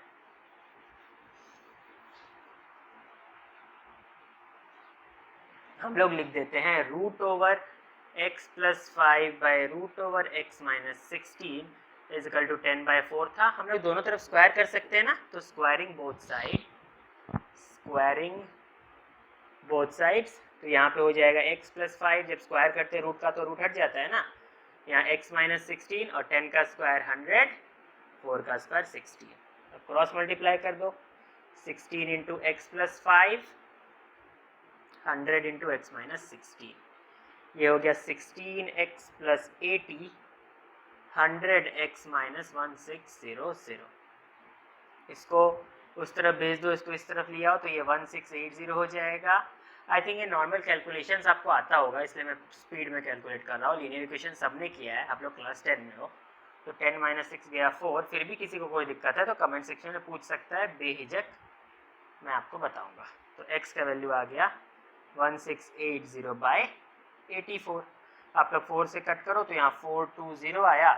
हम लोग लिख देते हैं root over x plus 5 by root over x minus 16 is equal to 10/4 था। हम लोग दोनों तरफ स्क्वायर कर सकते हैं ना, तो स्क्वायरिंग बोथ साइड्स, तो यहाँ पे हो जाएगा x प्लस 5, जब स्क्वायर करते हैं रूट का तो रूट हट जाता है ना, यहाँ x माइनस 16 और 10 का स्क्वायर 100, 4 का स्क्वायर 60, अब क्रॉस मल्टीप्लाई कर दो, 16 into x plus 5, 100 into x minus 16, ये हो गया 16x प्लस 80, 100x माइनस 1600। इसको उस तरफ भेज दो, इसको इस तरफ लिया हो तो ये 1680 हो जाएगा। आई थिंक ये नॉर्मल कैलकुलेशंस आपको आता होगा, इसलिए मैं स्पीड में कैलकुलेट कर रहा हूँ। लीनियर इक्वेशन सबने किया है, आप लोग क्लास 10 में हो, तो 10 माइनस 6 गया 4। फिर भी किसी को कोई दिक्कत है तो कमेंट सेक्शन में पूछ सकता है, बेहिजक मैं आपको बताऊँगा। तो x का वैल्यू आ गया 1680/84। आप लोग 4 से कट करो तो यहाँ 420 आया,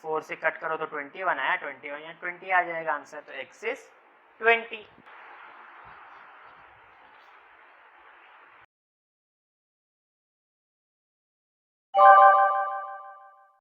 4 से कट करो तो 21 आया, 21 या 20 आ जाएगा आंसर, तो x इज 20।